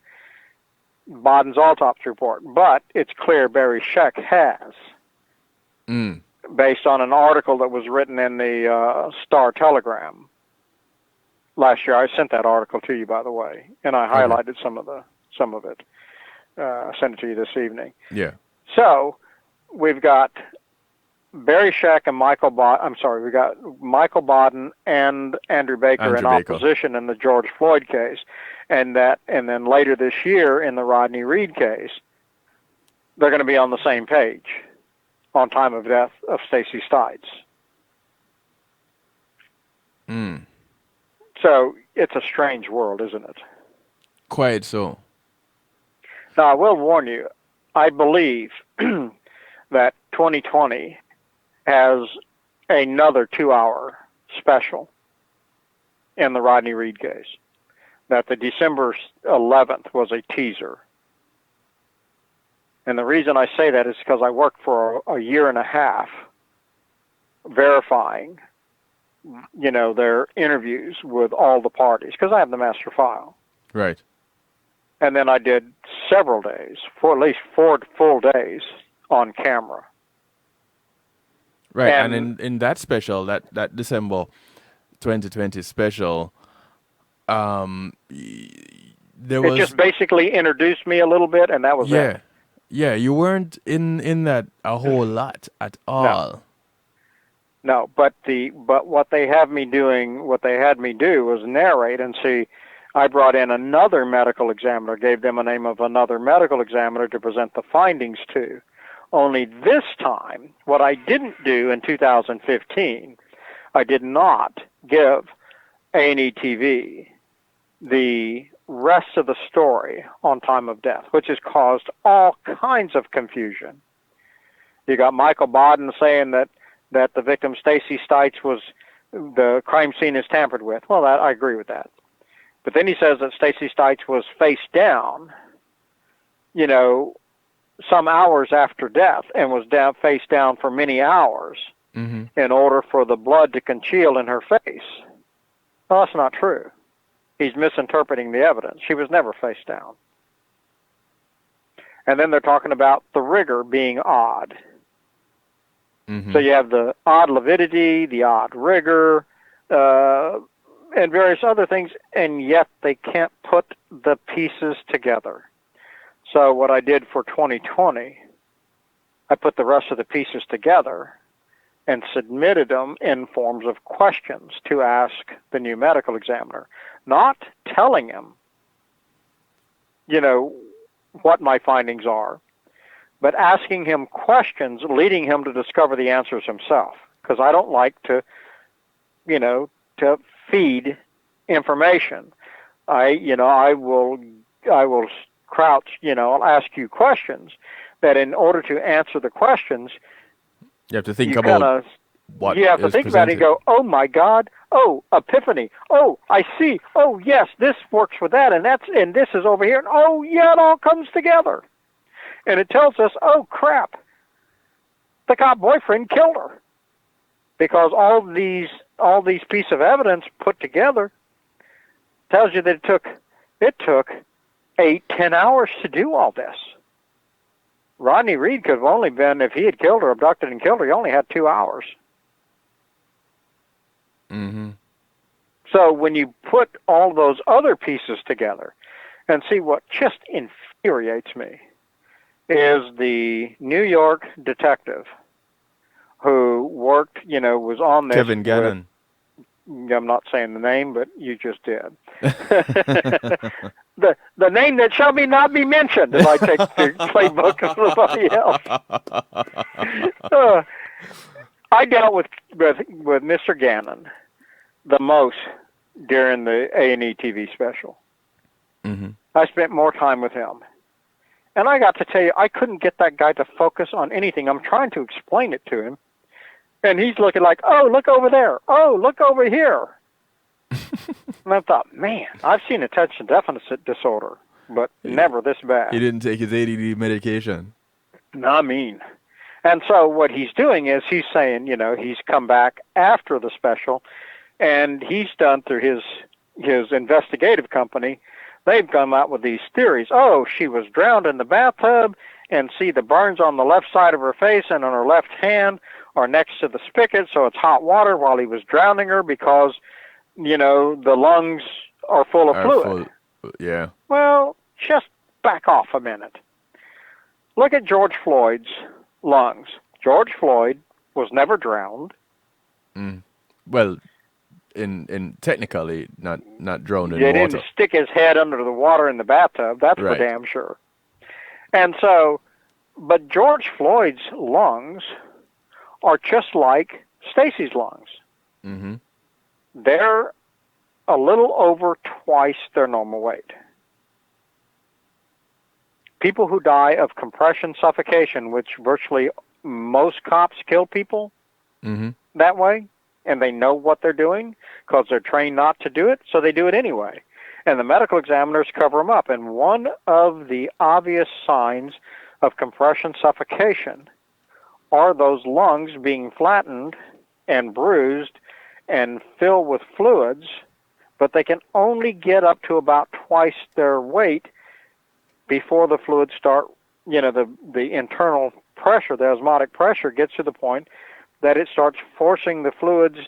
Speaker 3: Baden's autopsy report, but it's clear Barry Scheck has, based on an article that was written in the Star Telegram last year. I sent that article to you, by the way, and I highlighted some of it. I sent it to you this evening.
Speaker 1: Yeah.
Speaker 3: So we've got Barry Scheck and Michael Baden. We got Michael Baden and Andrew Baker in opposition in the George Floyd case, and then later this year in the Rodney Reed case, they're going to be on the same page on time of death of Stacy Stites. So it's a strange world, isn't it?
Speaker 1: Quite so.
Speaker 3: Now I will warn you. I believe that 2020 has another 2-hour special in the Rodney Reed case. That the December 11th was a teaser. And the reason I say that is because I worked for a year and a half verifying, their interviews with all the parties, because I have the master file.
Speaker 1: Right.
Speaker 3: And then I did several days, for at least 4 full days on camera.
Speaker 1: Right, and in that special, that December 2020 special, it just basically introduced me a little bit, and that was it. Yeah, you weren't in that a whole lot at all.
Speaker 3: No, but what they had me do was narrate and see. I brought in another medical examiner, gave them a name of another medical examiner to present the findings to. Only this time, what I didn't do in 2015, I did not give A&E TV the rest of the story on time of death, which has caused all kinds of confusion. You got Michael Bodden saying that the victim, Stacy Stites, was the crime scene is tampered with. Well, I agree with that. But then he says that Stacy Stites was face down, some hours after death, and was face down for many hours in order for the blood to congeal in her face. Well, that's not true. He's misinterpreting the evidence. She was never face down. And then they're talking about the rigor being odd. So you have the odd lividity, the odd rigor, and various other things, and yet they can't put the pieces together. So what I did for 2020, I put the rest of the pieces together and submitted them in forms of questions to ask the new medical examiner, not telling him, what my findings are, but asking him questions, leading him to discover the answers himself. Because I don't like to feed information. I will crouch, I'll ask you questions that in order to answer the questions,
Speaker 1: you have to think about what
Speaker 3: you have to think about it and go, oh my God, oh, epiphany, oh, I see, oh yes, this works with that, and this is over here, and oh yeah, it all comes together. And it tells us, oh crap, the cop boyfriend killed her. Because all these pieces of evidence put together tells you that it took 8-10 hours to do all this. Rodney Reed could have only been, if he had killed her, abducted and killed her, he only had 2 hours. So when you put all those other pieces together, and see, what just infuriates me is the New York detective who worked, was on this.
Speaker 1: Kevin Gannon.
Speaker 3: I'm not saying the name, but you just did. The name that shall not be mentioned if I take the playbook of somebody else. I dealt with Mr. Gannon the most during the A&E TV special. I spent more time with him. And I got to tell you, I couldn't get that guy to focus on anything. I'm trying to explain it to him. And he's looking like, oh, look over there. Oh, look over here. And I thought, man, I've seen attention deficit disorder, but never this bad.
Speaker 1: He didn't take his ADD medication.
Speaker 3: No, I mean. And so what he's doing is he's saying, he's come back after the special, and he's done through his investigative company, they've come out with these theories. Oh, she was drowned in the bathtub, and see the burns on the left side of her face and on her left hand are next to the spigot, so it's hot water while he was drowning her because, the lungs are full of fluid.
Speaker 1: Yeah.
Speaker 3: Well, just back off a minute. Look at George Floyd's lungs. George Floyd was never drowned.
Speaker 1: Well, in technically not drowned in
Speaker 3: water.
Speaker 1: They
Speaker 3: didn't stick his head under the water in the bathtub. That's for damn sure. And so, but George Floyd's lungs are just like Stacy's lungs. They're a little over twice their normal weight. People who die of compression suffocation, which virtually most cops kill people that way, and they know what they're doing because they're trained not to do it, so they do it anyway. And the medical examiners cover them up. And one of the obvious signs of compression suffocation are those lungs being flattened and bruised and filled with fluids, but they can only get up to about twice their weight before the fluids start, the internal pressure, the osmotic pressure gets to the point that it starts forcing the fluids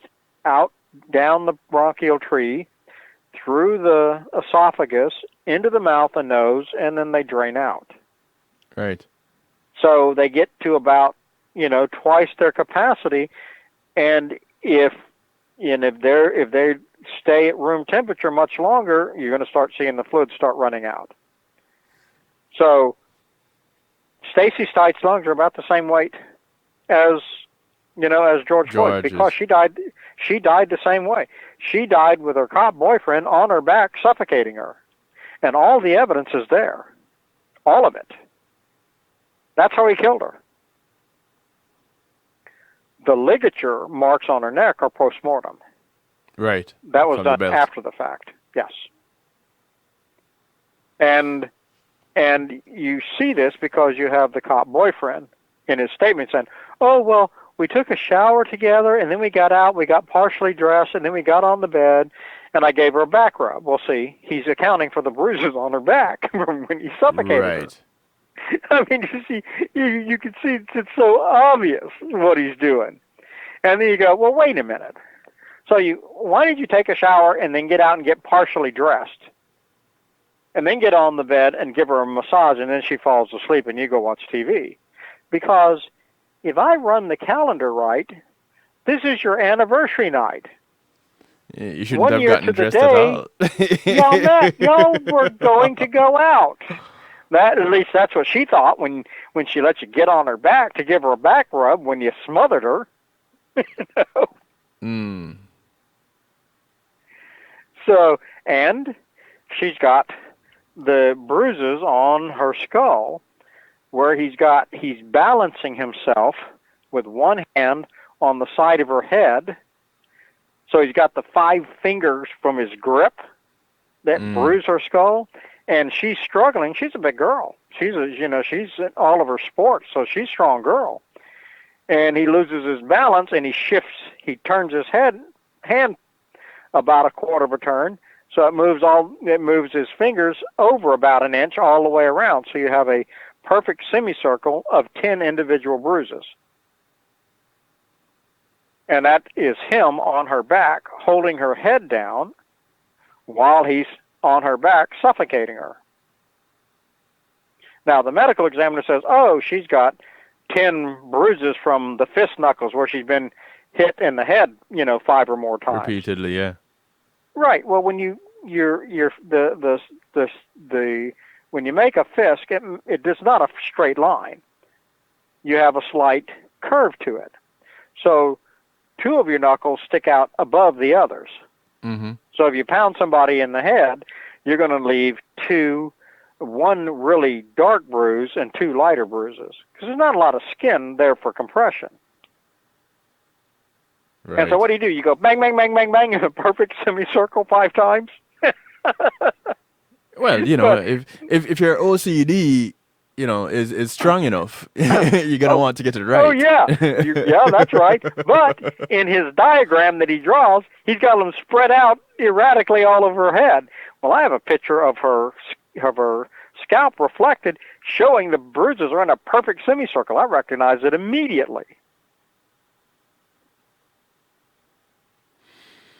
Speaker 3: out down the bronchial tree, through the esophagus, into the mouth and nose, and then they drain out.
Speaker 1: Right.
Speaker 3: So they get to about, twice their capacity, and if they stay at room temperature much longer, you're going to start seeing the fluids start running out. So Stacy Stites' lungs are about the same weight as George Floyd, because she died the same way. She died with her cop boyfriend on her back, suffocating her. And all the evidence is there. All of it. That's how he killed her. The ligature marks on her neck are post-mortem.
Speaker 1: Right.
Speaker 3: That was done after the fact. Yes. And you see this because you have the cop boyfriend in his statement saying, "Oh, well, we took a shower together, and then we got out, we got partially dressed, and then we got on the bed, and I gave her a back rub." Well, see, he's accounting for the bruises on her back from when he suffocated her. I mean, you can see it's so obvious what he's doing. And then you go, well, wait a minute. So why did you take a shower and then get out and get partially dressed? And then get on the bed and give her a massage, and then she falls asleep and you go watch TV? Because if I run the calendar right, this is your anniversary night.
Speaker 1: Yeah, you shouldn't have gotten dressed at all.
Speaker 3: Y'all were going to go out. At least that's what she thought when she let you get on her back to give her a back rub when you smothered her. So, and she's got the bruises on her skull where he's balancing himself with one hand on the side of her head. So he's got the 5 fingers from his grip that bruise her skull, and she's struggling. She's a big girl. She's in all of her sports, so she's a strong girl. And he loses his balance, and he turns his hand about a quarter of a turn, so it moves his fingers over about an inch all the way around. So you have a perfect semicircle of 10 individual bruises. And that is him on her back, holding her head down while he's on her back, suffocating her. Now, the medical examiner says, oh, she's got 10 bruises from the fist knuckles where she's been hit in the head, 5 or more times.
Speaker 1: Repeatedly, yeah.
Speaker 3: Right. Well, when when you make a fist, it is not a straight line. You have a slight curve to it. So 2 of your knuckles stick out above the others. Mm-hmm. So if you pound somebody in the head, you're going to leave 1 really dark bruise and 2 lighter bruises, because there's not a lot of skin there for compression. Right. And so what do? You go bang, bang, bang, bang, bang in a perfect semicircle 5 times?
Speaker 1: Well, if your OCD, is strong enough, you're going to want to get it right.
Speaker 3: Oh, yeah. Yeah, that's right. But in his diagram that he draws, he's got them spread out erratically all over her head. Well, I have a picture of her scalp reflected, showing the bruises are in a perfect semicircle. I recognize it immediately.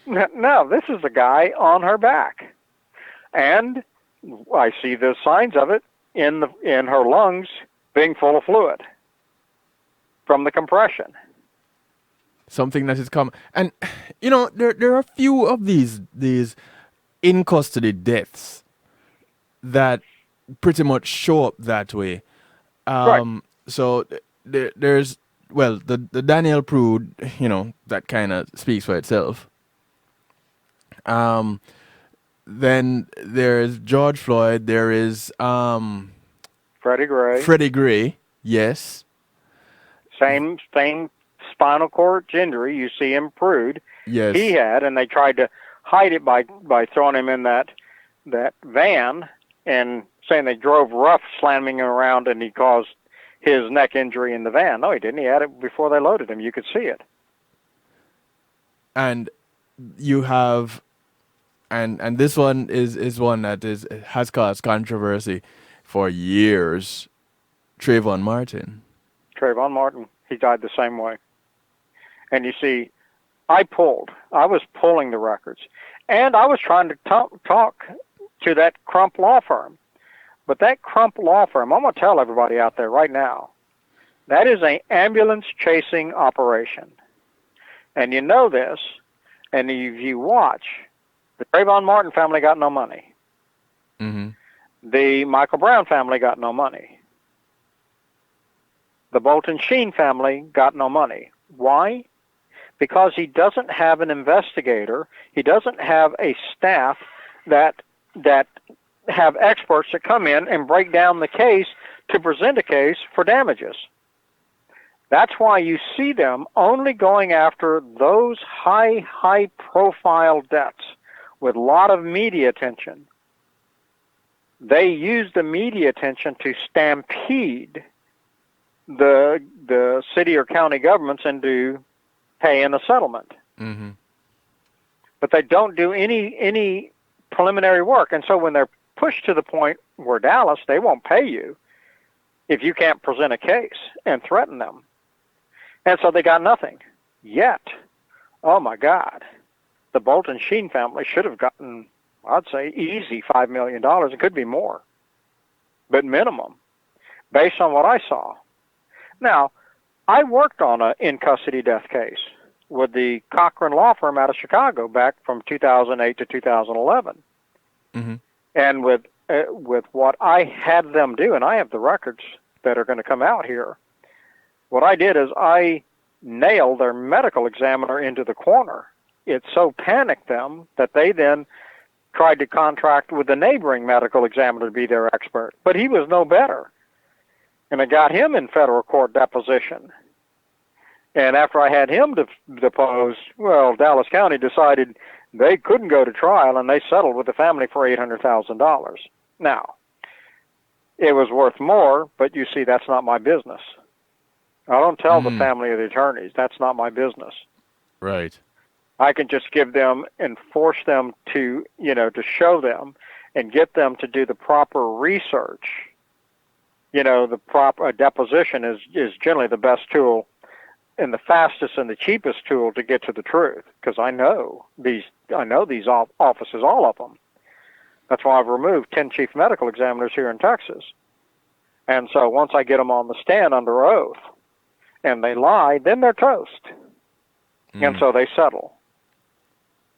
Speaker 3: Now, this is the guy on her back. And I see the signs of it in her lungs being full of fluid from the compression.
Speaker 1: Something that is common. And, there are a few of these in custody deaths that pretty much show up that way.
Speaker 3: Right.
Speaker 1: So there's, the Daniel Prude, that kind of speaks for itself. Then there's George Floyd. There is
Speaker 3: Freddie Gray.
Speaker 1: Freddie Gray, yes.
Speaker 3: Same spinal cord injury. You see him Prude.
Speaker 1: Yes.
Speaker 3: He had, and they tried to hide it by throwing him in that van and saying they drove rough, slamming him around, and he caused his neck injury in the van. No, he didn't. He had it before they loaded him. You could see it.
Speaker 1: And you have, and this one is one that has caused controversy for years. Trayvon Martin.
Speaker 3: Trayvon Martin, he died the same way. And you see, I was pulling the records, and I was trying to talk to that Crump law firm. But that Crump law firm, I'm going to tell everybody out there right now, that is an ambulance chasing operation. And you know this, and if you watch, the Trayvon Martin family got no money.
Speaker 1: Mm-hmm.
Speaker 3: The Michael Brown family got no money. The Bolton Sheen family got no money. Why? Because he doesn't have an investigator. He doesn't have a staff that have experts that come in and break down the case to present a case for damages. That's why you see them only going after those high-profile deaths with a lot of media attention. They use the media attention to stampede the city or county governments into paying a settlement.
Speaker 1: Mm-hmm.
Speaker 3: But they don't do any preliminary work. And so when they're pushed to the point where Dallas, they won't pay you if you can't present a case and threaten them. And so they got nothing. Yet, oh my God, the Bolton Sheen family should have gotten, I'd say, easy $5 million. It could be more, but minimum, based on what I saw. Now, I worked on an in-custody death case with the Cochran Law Firm out of Chicago back from 2008 to 2011.
Speaker 1: Mm-hmm.
Speaker 3: And with what I had them do, and I have the records that are going to come out here, what I did is I nailed their medical examiner into the corner. It so panicked them that they then tried to contract with the neighboring medical examiner to be their expert. But he was no better. And I got him in federal court deposition. And after I had him deposed, well, Dallas County decided they couldn't go to trial, and they settled with the family for $800,000. Now, it was worth more, but you see, that's not my business. I don't tell the family of the attorneys. That's not my business.
Speaker 1: Right.
Speaker 3: I can just give them and force them to, to show them and get them to do the proper research. The proper deposition is generally the best tool and the fastest and the cheapest tool to get to the truth, because I know these offices, all of them. That's why I've removed 10 chief medical examiners here in Texas. And so once I get them on the stand under oath and they lie, then they're toast. And so they settle.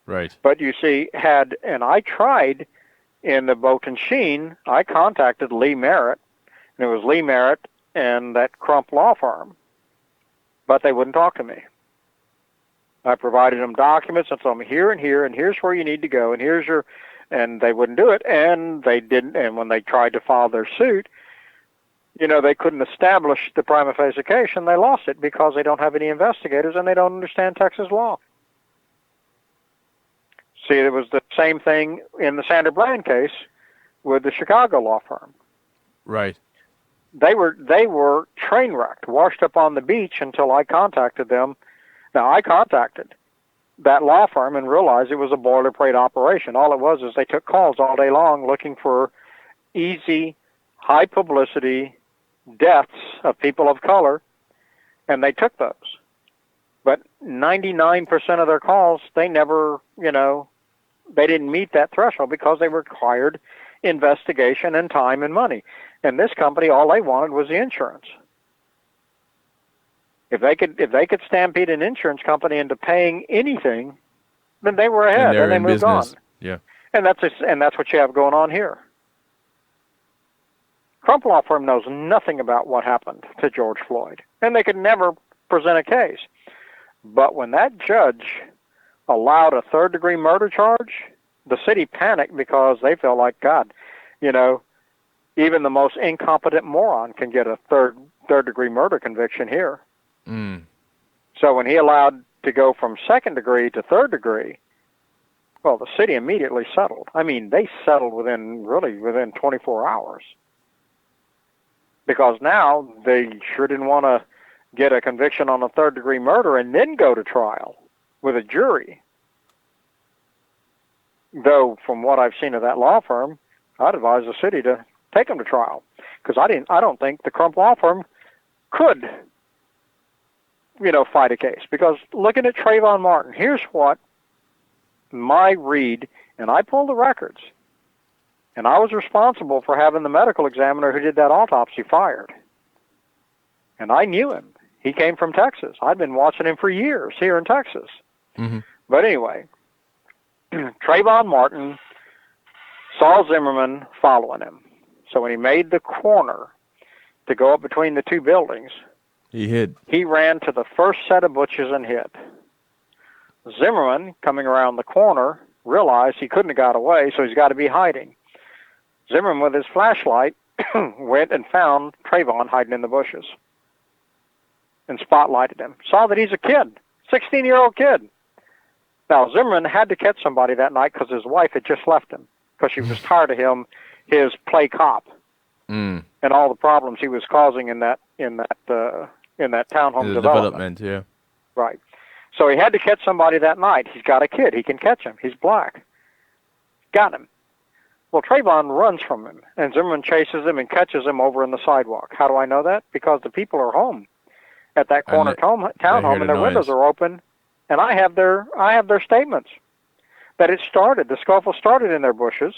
Speaker 1: Right.
Speaker 3: But you see, and I tried in the Bolton Sheen, I contacted Lee Merritt, and it was Lee Merritt and that Crump law firm, but they wouldn't talk to me. I provided them documents and told them here and here, and here's where you need to go, and and they wouldn't do it, and they didn't. And when they tried to file their suit, they couldn't establish the prima facie case, and they lost it because they don't have any investigators and they don't understand Texas law. See, it was the same thing in the Sander Bland case with the Chicago law firm.
Speaker 1: Right.
Speaker 3: They were train wrecked, washed up on the beach until I contacted them. Now, I contacted that law firm and realized it was a boilerplate operation. All it was is they took calls all day long looking for easy, high publicity deaths of people of color, and they took those. But 99% of their calls, they never, they didn't meet that threshold because they required investigation and time and money. And this company, all they wanted was the insurance. If they could stampede an insurance company into paying anything, then they were ahead and they moved on.
Speaker 1: Yeah.
Speaker 3: And that's what you have going on here. Crump Law Firm knows nothing about what happened to George Floyd, and they could never present a case. But when that judge allowed a third-degree murder charge, the city panicked because they felt like, God, even the most incompetent moron can get a third-degree murder conviction here. So when he allowed to go from second degree to third degree, well, the city immediately settled. I mean, they settled within 24 hours. Because now they sure didn't want to get a conviction on a third-degree murder and then go to trial. with a jury. Though, from what I've seen of that law firm, I'd advise the city to take him to trial, because I don't think the Crump law firm could, fight a case. Because looking at Trayvon Martin, here's what my read, and I pulled the records, and I was responsible for having the medical examiner who did that autopsy fired. And I knew him. He came from Texas. I'd been watching him for years here in Texas.
Speaker 1: Mm-hmm.
Speaker 3: But anyway, Trayvon Martin saw Zimmerman following him. So when he made the corner to go up between the two buildings,
Speaker 1: he hid.
Speaker 3: He ran to the first set of bushes and hid. Zimmerman, coming around the corner, realized he couldn't have got away, so he's got to be hiding. Zimmerman, with his flashlight, went and found Trayvon hiding in the bushes and spotlighted him. Saw that he's a kid, 16-year-old kid. Now, Zimmerman had to catch somebody that night because his wife had just left him because she was tired of him, his play cop, and all the problems he was causing in that townhome development.
Speaker 1: Yeah.
Speaker 3: Right. So he had to catch somebody that night. He's got a kid. He can catch him. He's black. Got him. Well, Trayvon runs from him, and Zimmerman chases him and catches him over in the sidewalk. How do I know that? Because the people are home at that corner townhome, and their windows are open, and I have their statements that the scuffle started in their bushes,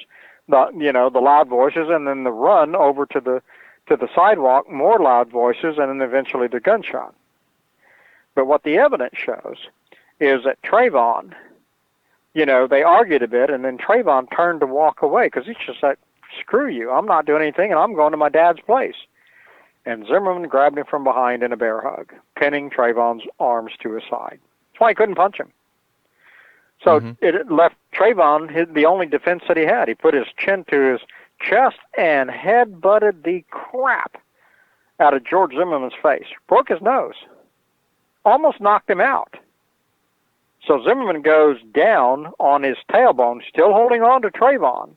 Speaker 3: the loud voices, and then the run over to the sidewalk, more loud voices, and then eventually the gunshot. But what the evidence shows is that Trayvon, they argued a bit, and then Trayvon turned to walk away because he's just like, screw you, I'm not doing anything, and I'm going to my dad's place. And Zimmerman grabbed him from behind in a bear hug, pinning Trayvon's arms to his side. That's why he couldn't punch him. So it left Trayvon the only defense that he had. He put his chin to his chest and head-butted the crap out of George Zimmerman's face. Broke his nose. Almost knocked him out. So Zimmerman goes down on his tailbone, still holding on to Trayvon,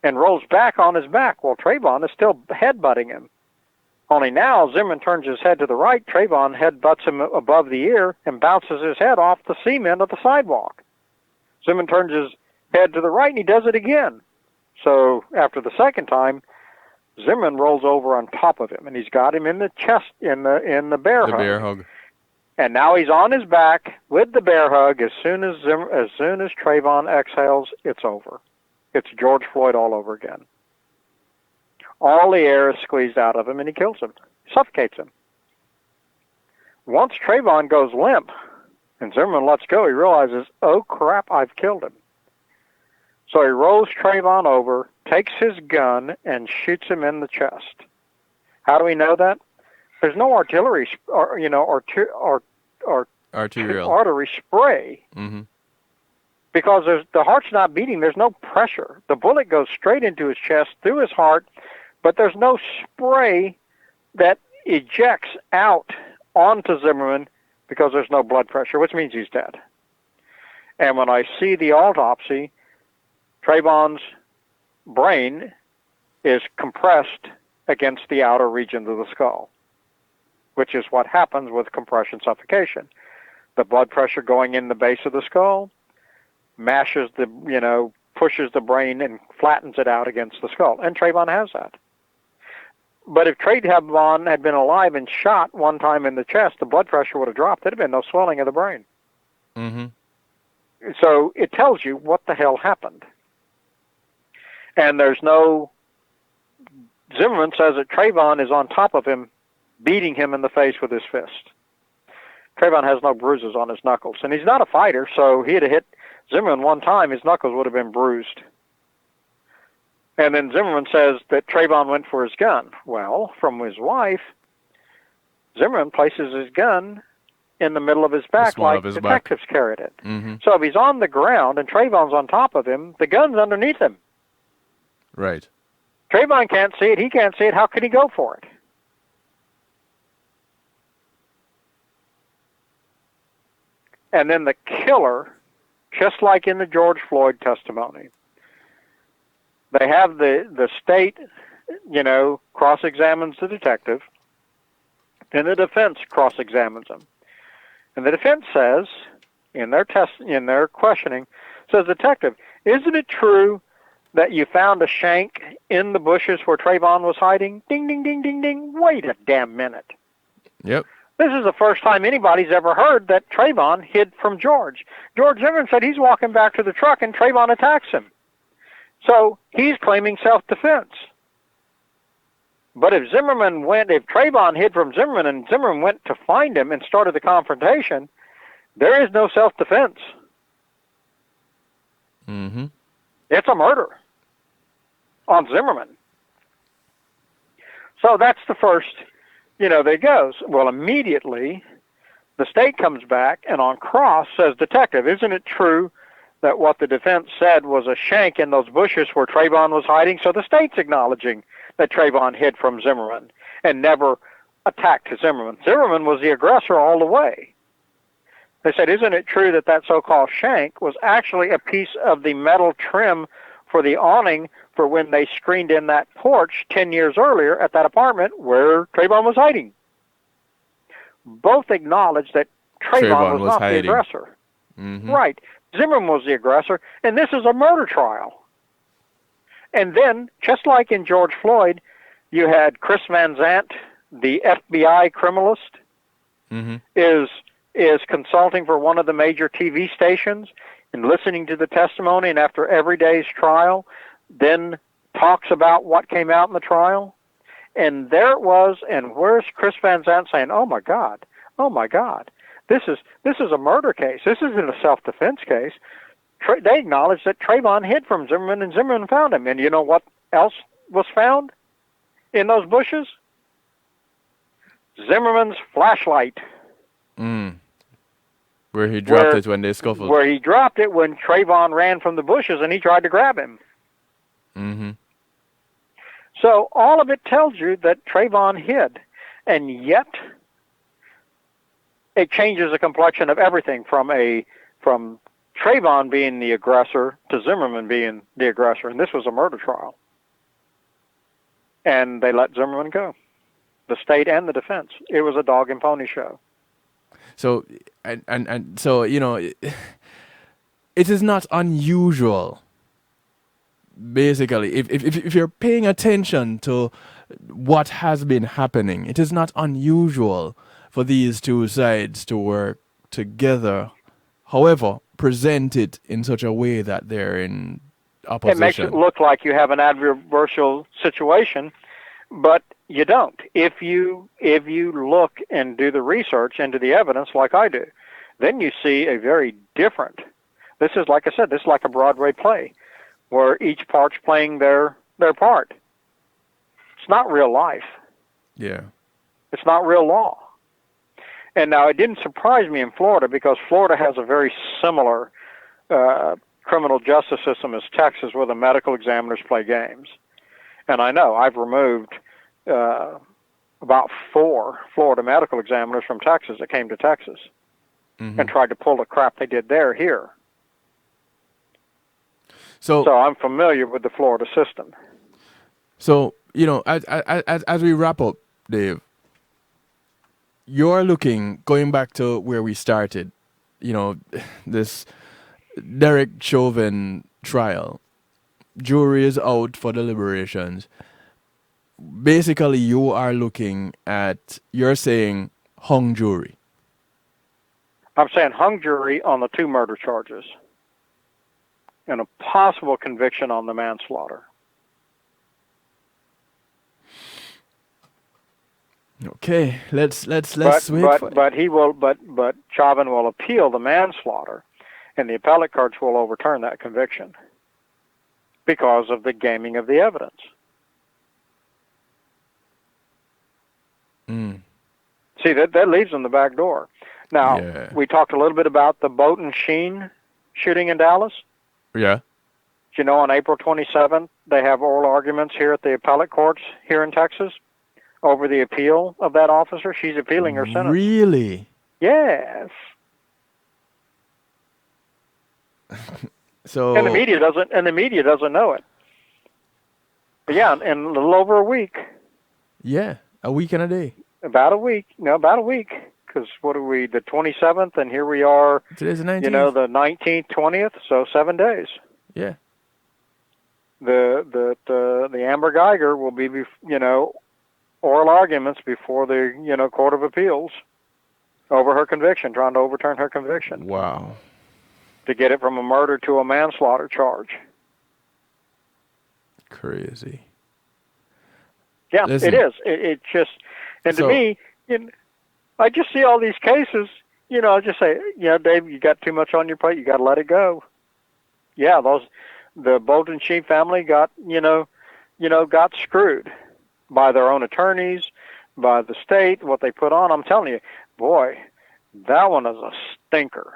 Speaker 3: and rolls back on his back while Trayvon is still headbutting him. Only now Zimmerman turns his head to the right, Trayvon headbutts him above the ear and bounces his head off the cement of the sidewalk. Zimmerman turns his head to the right and he does it again. So after the second time, Zimmerman rolls over on top of him and he's got him in the chest, in the bear hug.
Speaker 1: Bear hug.
Speaker 3: And now he's on his back with the bear hug. As soon as Trayvon exhales, it's over. It's George Floyd all over again. All the air is squeezed out of him, and he kills him, suffocates him. Once Trayvon goes limp, and Zimmerman lets go, he realizes, oh crap, I've killed him. So he rolls Trayvon over, takes his gun, and shoots him in the chest. How do we know that? There's no artillery, artery spray.
Speaker 1: Mm-hmm.
Speaker 3: Because the heart's not beating, there's no pressure. The bullet goes straight into his chest, through his heart, but there's no spray that ejects out onto Zimmerman because there's no blood pressure, which means he's dead. And when I see the autopsy, Trayvon's brain is compressed against the outer regions of the skull, which is what happens with compression suffocation. The blood pressure going in the base of the skull mashes pushes the brain and flattens it out against the skull. And Trayvon has that. But if Trayvon had been alive and shot one time in the chest, the blood pressure would have dropped. There'd have been no swelling of the brain.
Speaker 1: Mm-hmm.
Speaker 3: So it tells you what the hell happened. And there's no... Zimmerman says that Trayvon is on top of him, beating him in the face with his fist. Trayvon has no bruises on his knuckles. And he's not a fighter, so he'd have hit Zimmerman one time, his knuckles would have been bruised. And then Zimmerman says that Trayvon went for his gun. Well, from his wife, Zimmerman places his gun in the middle of his back like detectives carried it.
Speaker 1: Mm-hmm.
Speaker 3: So if he's on the ground and Trayvon's on top of him, the gun's underneath him.
Speaker 1: Right.
Speaker 3: Trayvon can't see it. He can't see it. How can he go for it? And then the killer, just like in the George Floyd testimony, they have the state, cross-examines the detective, and the defense cross-examines him. And the defense says in their questioning, says, "Detective, isn't it true that you found a shank in the bushes where Trayvon was hiding?" Ding, ding, ding, ding, ding. Wait a damn minute.
Speaker 1: Yep.
Speaker 3: This is the first time anybody's ever heard that Trayvon hid from George. George Zimmerman said he's walking back to the truck and Trayvon attacks him. So he's claiming self-defense. But if Trayvon hid from Zimmerman and Zimmerman went to find him and started the confrontation, there is no self-defense.
Speaker 1: Mm-hmm.
Speaker 3: It's a murder on Zimmerman. So that's the first, there goes. Well, immediately the state comes back and on cross says, "Detective, isn't it true that what the defense said was a shank in those bushes where Trayvon was hiding?" So the state's acknowledging that Trayvon hid from Zimmerman and never attacked Zimmerman. Zimmerman was the aggressor all the way. They said, "Isn't it true that that so-called shank was actually a piece of the metal trim for the awning for when they screened in that porch 10 years earlier at that apartment where Trayvon was hiding?" Both acknowledged that Trayvon was not the aggressor.
Speaker 1: Mm-hmm.
Speaker 3: Right. Zimmerman was the aggressor, and this is a murder trial. And then, just like in George Floyd, you had Chris Van Zandt, the FBI criminalist,
Speaker 1: mm-hmm.
Speaker 3: is consulting for one of the major TV stations and listening to the testimony, and after every day's trial, then talks about what came out in the trial. And there it was, and where's Chris Van Zandt saying, oh my God, this is a murder case. This isn't a self-defense case. They acknowledged that Trayvon hid from Zimmerman, and Zimmerman found him. And you know what else was found in those bushes? Zimmerman's flashlight.
Speaker 1: Where he dropped it when they scuffled.
Speaker 3: Where he dropped it when Trayvon ran from the bushes and he tried to grab him.
Speaker 1: Mm-hmm.
Speaker 3: So all of it tells you that Trayvon hid. And yet, it changes the complexion of everything from Trayvon being the aggressor to Zimmerman being the aggressor. And this was a murder trial. And they let Zimmerman go. The state and the defense. It was a dog and pony show.
Speaker 1: So, and so, it is not unusual, basically, if you're paying attention to what has been happening, it is not unusual for these two sides to work together. However, present it in such a way that they're in opposition.
Speaker 3: It makes it look like you have an adversarial situation, but you don't. If you look and do the research into the evidence like I do, then you see a very different. This is, like I said, this is like a Broadway play where each part's playing their part. It's not real life.
Speaker 1: Yeah.
Speaker 3: It's not real law. And now it didn't surprise me in Florida because Florida has a very similar criminal justice system as Texas where the medical examiners play games. And I know I've removed about 4 Florida medical examiners from Texas that came to Texas and tried to pull the crap they did there here. So I'm familiar with the Florida system.
Speaker 1: So, as we wrap up, Dave, you're going back to where we started, this Derek Chauvin trial. Jury is out for deliberations. Basically, you're saying hung jury.
Speaker 3: I'm saying hung jury on the 2 murder charges and a possible conviction on the manslaughter.
Speaker 1: Okay, let's wait for it.
Speaker 3: But Chauvin will appeal the manslaughter, and the appellate courts will overturn that conviction because of the gaming of the evidence. See, that leaves them the back door. Now, We talked a little bit about the Boat and Sheen shooting in Dallas.
Speaker 1: Yeah.
Speaker 3: On April 27th, they have oral arguments here at the appellate courts here in Texas over the appeal of that officer. She's appealing her sentence.
Speaker 1: Really?
Speaker 3: Yes.
Speaker 1: So.
Speaker 3: And the media doesn't know it. But yeah, in a little over a week.
Speaker 1: Yeah, a week and a day.
Speaker 3: About a week. Because what are we, the 27th, and here we are,
Speaker 1: Today's the 19th.
Speaker 3: you know, the 19th, 20th, so 7 days.
Speaker 1: Yeah.
Speaker 3: The Amber Geiger will be, you know, oral arguments before the, you know, Court of Appeals over her conviction, trying to overturn her conviction.
Speaker 1: Wow.
Speaker 3: To get it from a murder to a manslaughter charge.
Speaker 1: Crazy.
Speaker 3: Yeah,
Speaker 1: Listen.
Speaker 3: it is. It just, and to me, you know, I just see all these cases, you know, I just say, you know, Dave, you got too much on your plate, you got to let it go. Yeah, the Bolton Sheep family got screwed by their own attorneys, by the state, what they put on. I'm telling you, boy, that one is a stinker.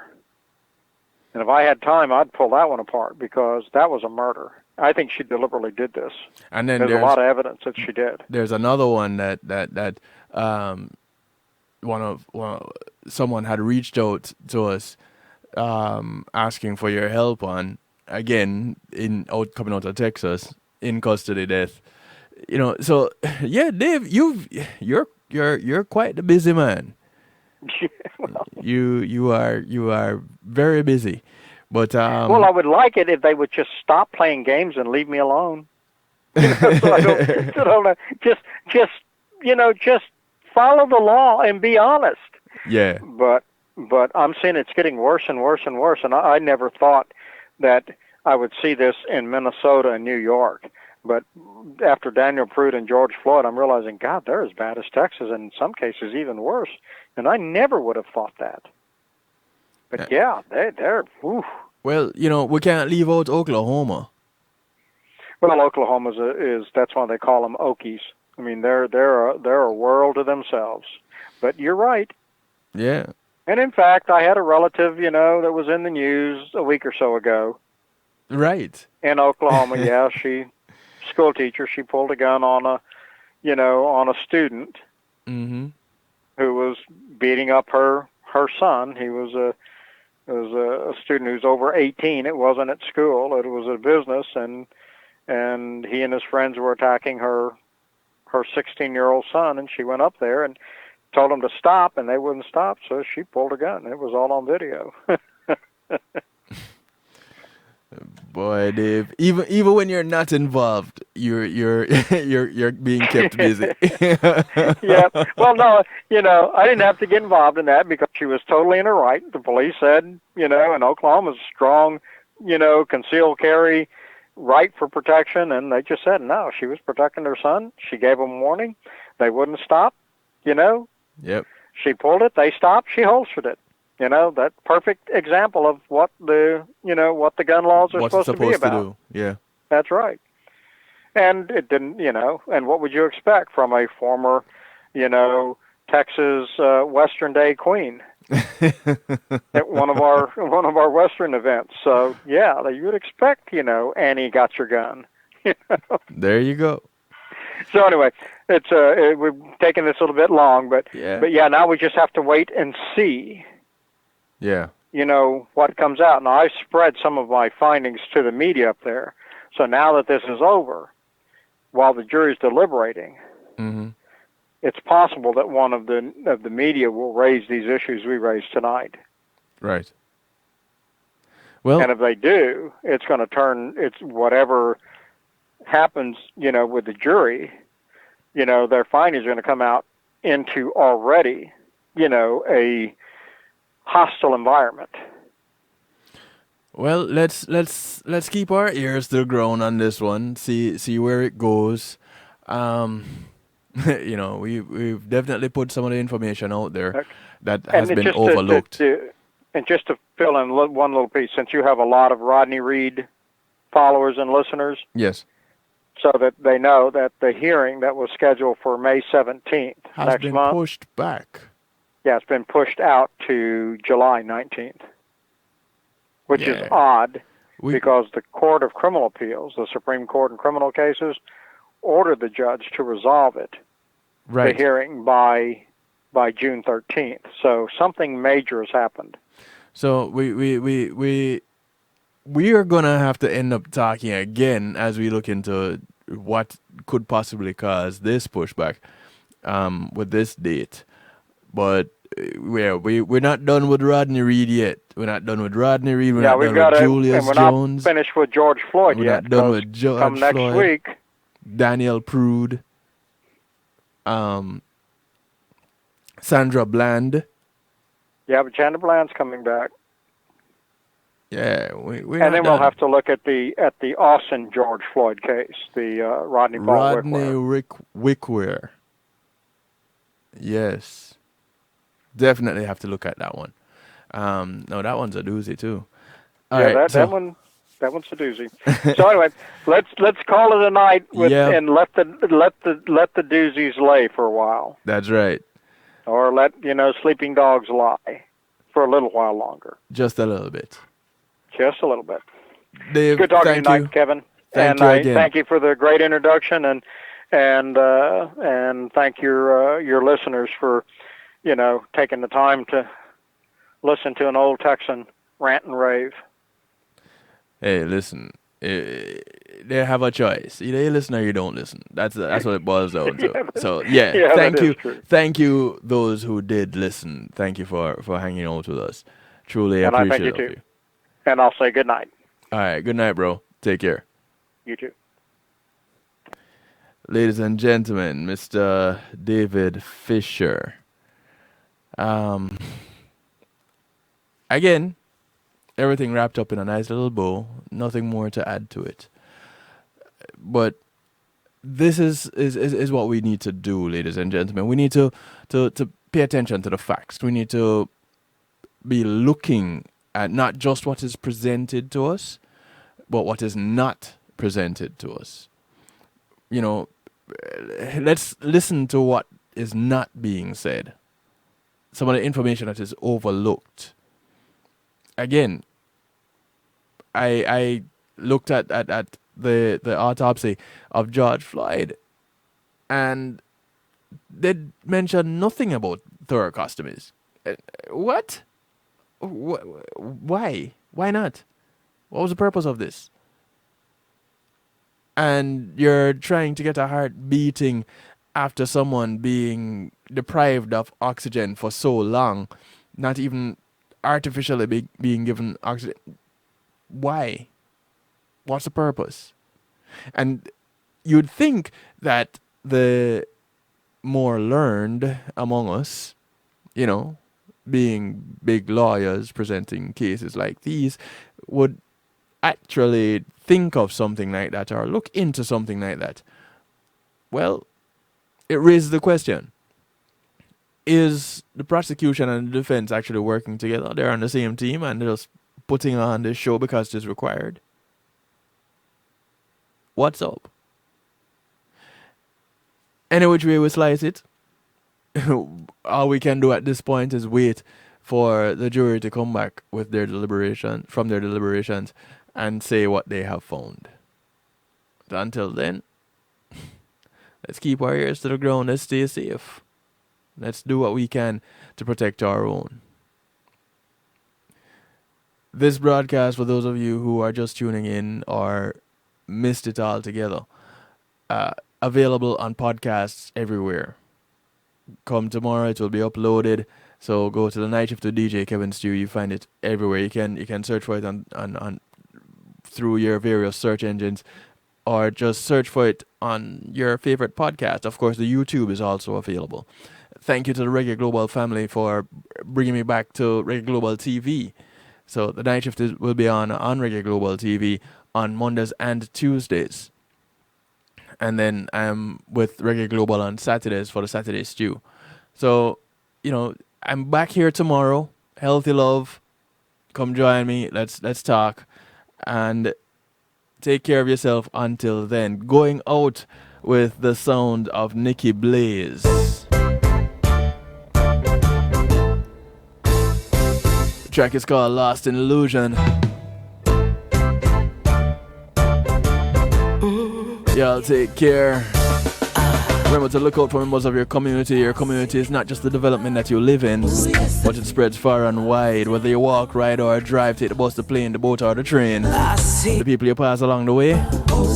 Speaker 3: And if I had time, I'd pull that one apart because that was a murder. I think she deliberately did this.
Speaker 1: And then
Speaker 3: there's a lot of evidence that she did.
Speaker 1: There's another one that someone had reached out to us asking for your help on, again, coming out of Texas, in custody death. You know, so yeah, Dave, you're quite the busy man.
Speaker 3: Well,
Speaker 1: you are very busy. But
Speaker 3: well, I would like it if they would just stop playing games and leave me alone. You know, so I don't just follow the law and be honest.
Speaker 1: Yeah.
Speaker 3: But I'm seeing it's getting worse and worse and worse, and I never thought that I would see this in Minnesota and New York. But after Daniel Pruitt and George Floyd, I'm realizing, God, they're as bad as Texas, and in some cases even worse. And I never would have thought that. But yeah, they're. Whew.
Speaker 1: Well, you know, we can't leave out Oklahoma.
Speaker 3: Well, Oklahoma is that's why they call them Okies. I mean, they're a world to themselves. But you're right.
Speaker 1: Yeah.
Speaker 3: And in fact, I had a relative, you know, that was in the news a week or so ago.
Speaker 1: Right.
Speaker 3: In Oklahoma, yeah, school teacher, she pulled a gun on a student
Speaker 1: Mm-hmm.
Speaker 3: who was beating up her son. He was a student who's over 18. It wasn't at school. It was at business, and he and his friends were attacking her 16-year-old son, and she went up there and told them to stop, and they wouldn't stop, so she pulled a gun. It was all on video.
Speaker 1: Boy, Dave, even when you're not involved, you're being kept busy.
Speaker 3: Yeah. Well, no, you know, I didn't have to get involved in that because she was totally in her right. The police said, you know, in Oklahoma's strong, you know, concealed carry right for protection, and they just said no. She was protecting her son. She gave them warning. They wouldn't stop. You know.
Speaker 1: Yep.
Speaker 3: She pulled it. They stopped. She holstered it. You know, that perfect example of what the gun laws are supposed to be about.
Speaker 1: To do. Yeah.
Speaker 3: That's right. And it didn't, you know, and what would you expect from a former, you know, Texas Western Day queen at one of our Western events? So, yeah, you would expect, you know, Annie got your gun. You know?
Speaker 1: There you go.
Speaker 3: So anyway, we're taking this a little bit long, but yeah, now we just have to wait and see.
Speaker 1: Yeah.
Speaker 3: You know, what comes out. Now, I've spread some of my findings to the media up there. So now that this is over, while the jury's deliberating,
Speaker 1: mm-hmm.
Speaker 3: it's possible that one of the media will raise these issues we raised tonight.
Speaker 1: Right. Well,
Speaker 3: and if they do, it's going to turn, it's whatever happens, you know, with the jury, you know, their findings are going to come out into already, you know, a hostile environment.
Speaker 1: Well, let's keep our ears to the ground on this one. See where it goes. You know, we've definitely put some of the information out there that has been overlooked.
Speaker 3: And just to fill in one little piece, since you have a lot of Rodney Reed followers and listeners,
Speaker 1: yes,
Speaker 3: so that they know that the hearing that was scheduled for May 17th
Speaker 1: has been pushed back.
Speaker 3: Yeah, it's been pushed out to July 19th, which is odd because the Court of Criminal Appeals, the Supreme Court in criminal cases, ordered the judge to resolve it, the hearing by June 13th. So something major has happened.
Speaker 1: So we are gonna have to end up talking again as we look into what could possibly cause this pushback with this date. But we're not done with Rodney Reed yet. We're not done with Rodney Reed. We're not
Speaker 3: we've
Speaker 1: done
Speaker 3: got
Speaker 1: with Julius
Speaker 3: and we're
Speaker 1: Jones.
Speaker 3: not finished with George Floyd
Speaker 1: We're
Speaker 3: yet.
Speaker 1: not done with George
Speaker 3: come next
Speaker 1: Floyd.
Speaker 3: week.
Speaker 1: Daniel Prude. Sandra Bland.
Speaker 3: Yeah, but Sandra Bland's coming back.
Speaker 1: Yeah, we're
Speaker 3: and
Speaker 1: not
Speaker 3: then
Speaker 1: done.
Speaker 3: we'll have to look at the Austin George Floyd case, the Rodney Paul
Speaker 1: Wickware. Yes, definitely have to look at that one. No, that one's a doozy too. All right,
Speaker 3: that one's a doozy. So anyway, let's call it a night and let the doozies lay for a while.
Speaker 1: That's right.
Speaker 3: Or let sleeping dogs lie for a little while longer.
Speaker 1: Just a little bit.
Speaker 3: Just a little bit.
Speaker 1: Dave,
Speaker 3: good talking to you tonight, Kevin.
Speaker 1: Thank you again.
Speaker 3: Thank you for the great introduction, and thank your listeners for taking the time to listen to an old Texan rant and rave.
Speaker 1: Hey, listen. They have a choice. Either you listen or you don't listen. That's what it boils down to. So thank you those who did listen. Thank you for hanging out with us. Truly
Speaker 3: and
Speaker 1: appreciate
Speaker 3: I thank you too. And I'll say good night.
Speaker 1: All right, good night, bro. Take care.
Speaker 3: You too.
Speaker 1: Ladies and gentlemen, Mr. David Fisher. Again, everything wrapped up in a nice little bow. Nothing more to add to it. But this is what we need to do, ladies and gentlemen. We need to pay attention to the facts. We need to be looking at not just what is presented to us, but what is not presented to us. Let's listen to what is not being said. Some of the information that is overlooked. Again, I looked at the autopsy of George Floyd, and they mentioned nothing about thoracostomies. What? Why? Why not? What was the purpose of this? And you're trying to get a heart beating after someone being deprived of oxygen for so long, not even artificially being given oxygen. Why? What's the purpose? And you'd think that the more learned among us, being big lawyers presenting cases like these, would actually think of something like that or look into something like that. Well, it raises the question. Is the prosecution and the defense actually working together? They're on the same team and they're just putting on this show because it's required. What's up? Any which way we slice it, all we can do at this point is wait for the jury to come back with their deliberations and say what they have found. But until then, let's keep our ears to the ground. Let's stay safe. Let's do what we can to protect our own. This broadcast, for those of you who are just tuning in or missed it altogether, available on podcasts everywhere. Come tomorrow, it will be uploaded. So go to the Night Shift with DJ Kevin Stew. You find it everywhere. You can search for it on through your various search engines, or just search for it on your favorite podcast. Of course, the YouTube is also available. Thank you to the Reggae Global family for bringing me back to Reggae Global TV. So the Night Shift will be on Reggae Global TV on Mondays and Tuesdays. And then I'm with Reggae Global on Saturdays for the Saturday Stew. So, I'm back here tomorrow. Healthy love. Come join me. Let's talk. And take care of yourself until then. Going out with the sound of Nikki Blaze. The track is called Lost in Illusion. Y'all take care. Remember to look out for members of your community. Your community is not just the development that you live in, but it spreads far and wide. Whether you walk, ride, or drive, take the bus, the plane, the boat, or the train. The people you pass along the way,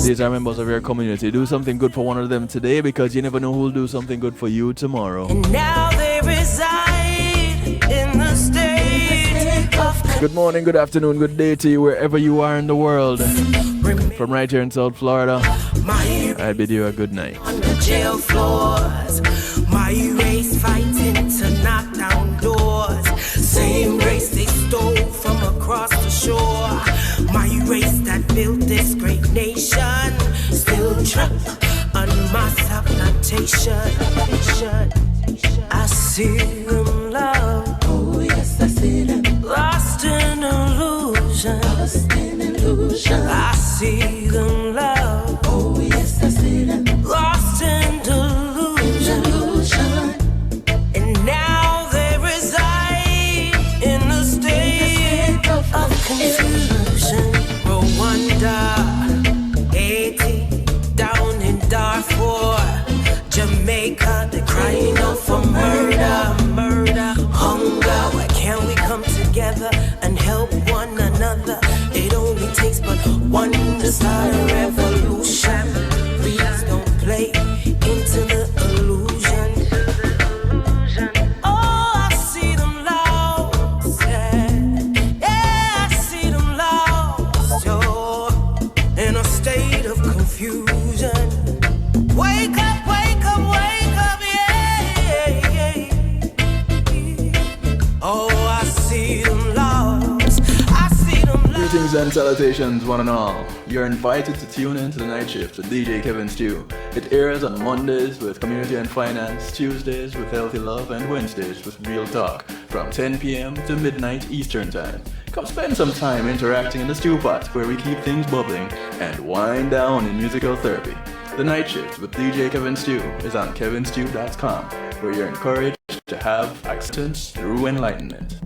Speaker 1: these are members of your community. Do something good for one of them today, because you never know who will do something good for you tomorrow.
Speaker 2: And now they reside
Speaker 1: Good morning, good afternoon, good day to you wherever you are in the world. From right here in South Florida, I bid you a good night.
Speaker 2: On the jail floors, my race fighting to knock down doors. Same race they stole from across the shore. My race that built this great nation, still trapped on my plantation. I see them love. Oh yes, I see them. Lost in illusion. I see them love. Oh yes, I see them. Lost in delusion. And now they reside in a state of confusion. Rwanda, Haiti, down in Darfur, Jamaica, they're crying out for murder, hunger. Why can't we come together and help one another? It only takes but one to start a revolution. Please don't play into the illusion. Oh, I see them lost, yeah, I see them lost, oh, in a state of confusion. Wake up, wake up, wake up, yeah. Oh, I see them lost. I see them lost.
Speaker 1: Greetings and salutations, one and all. You're invited to tune in to the Night Shift with DJ Kevin Stew. It airs on Mondays with Community and Finance, Tuesdays with Healthy Love, and Wednesdays with Real Talk from 10 p.m. to midnight Eastern Time. Come spend some time interacting in the stew pot where we keep things bubbling and wind down in musical therapy. The Night Shift with DJ Kevin Stew is on kevinstew.com, where you're encouraged to have acceptance through enlightenment.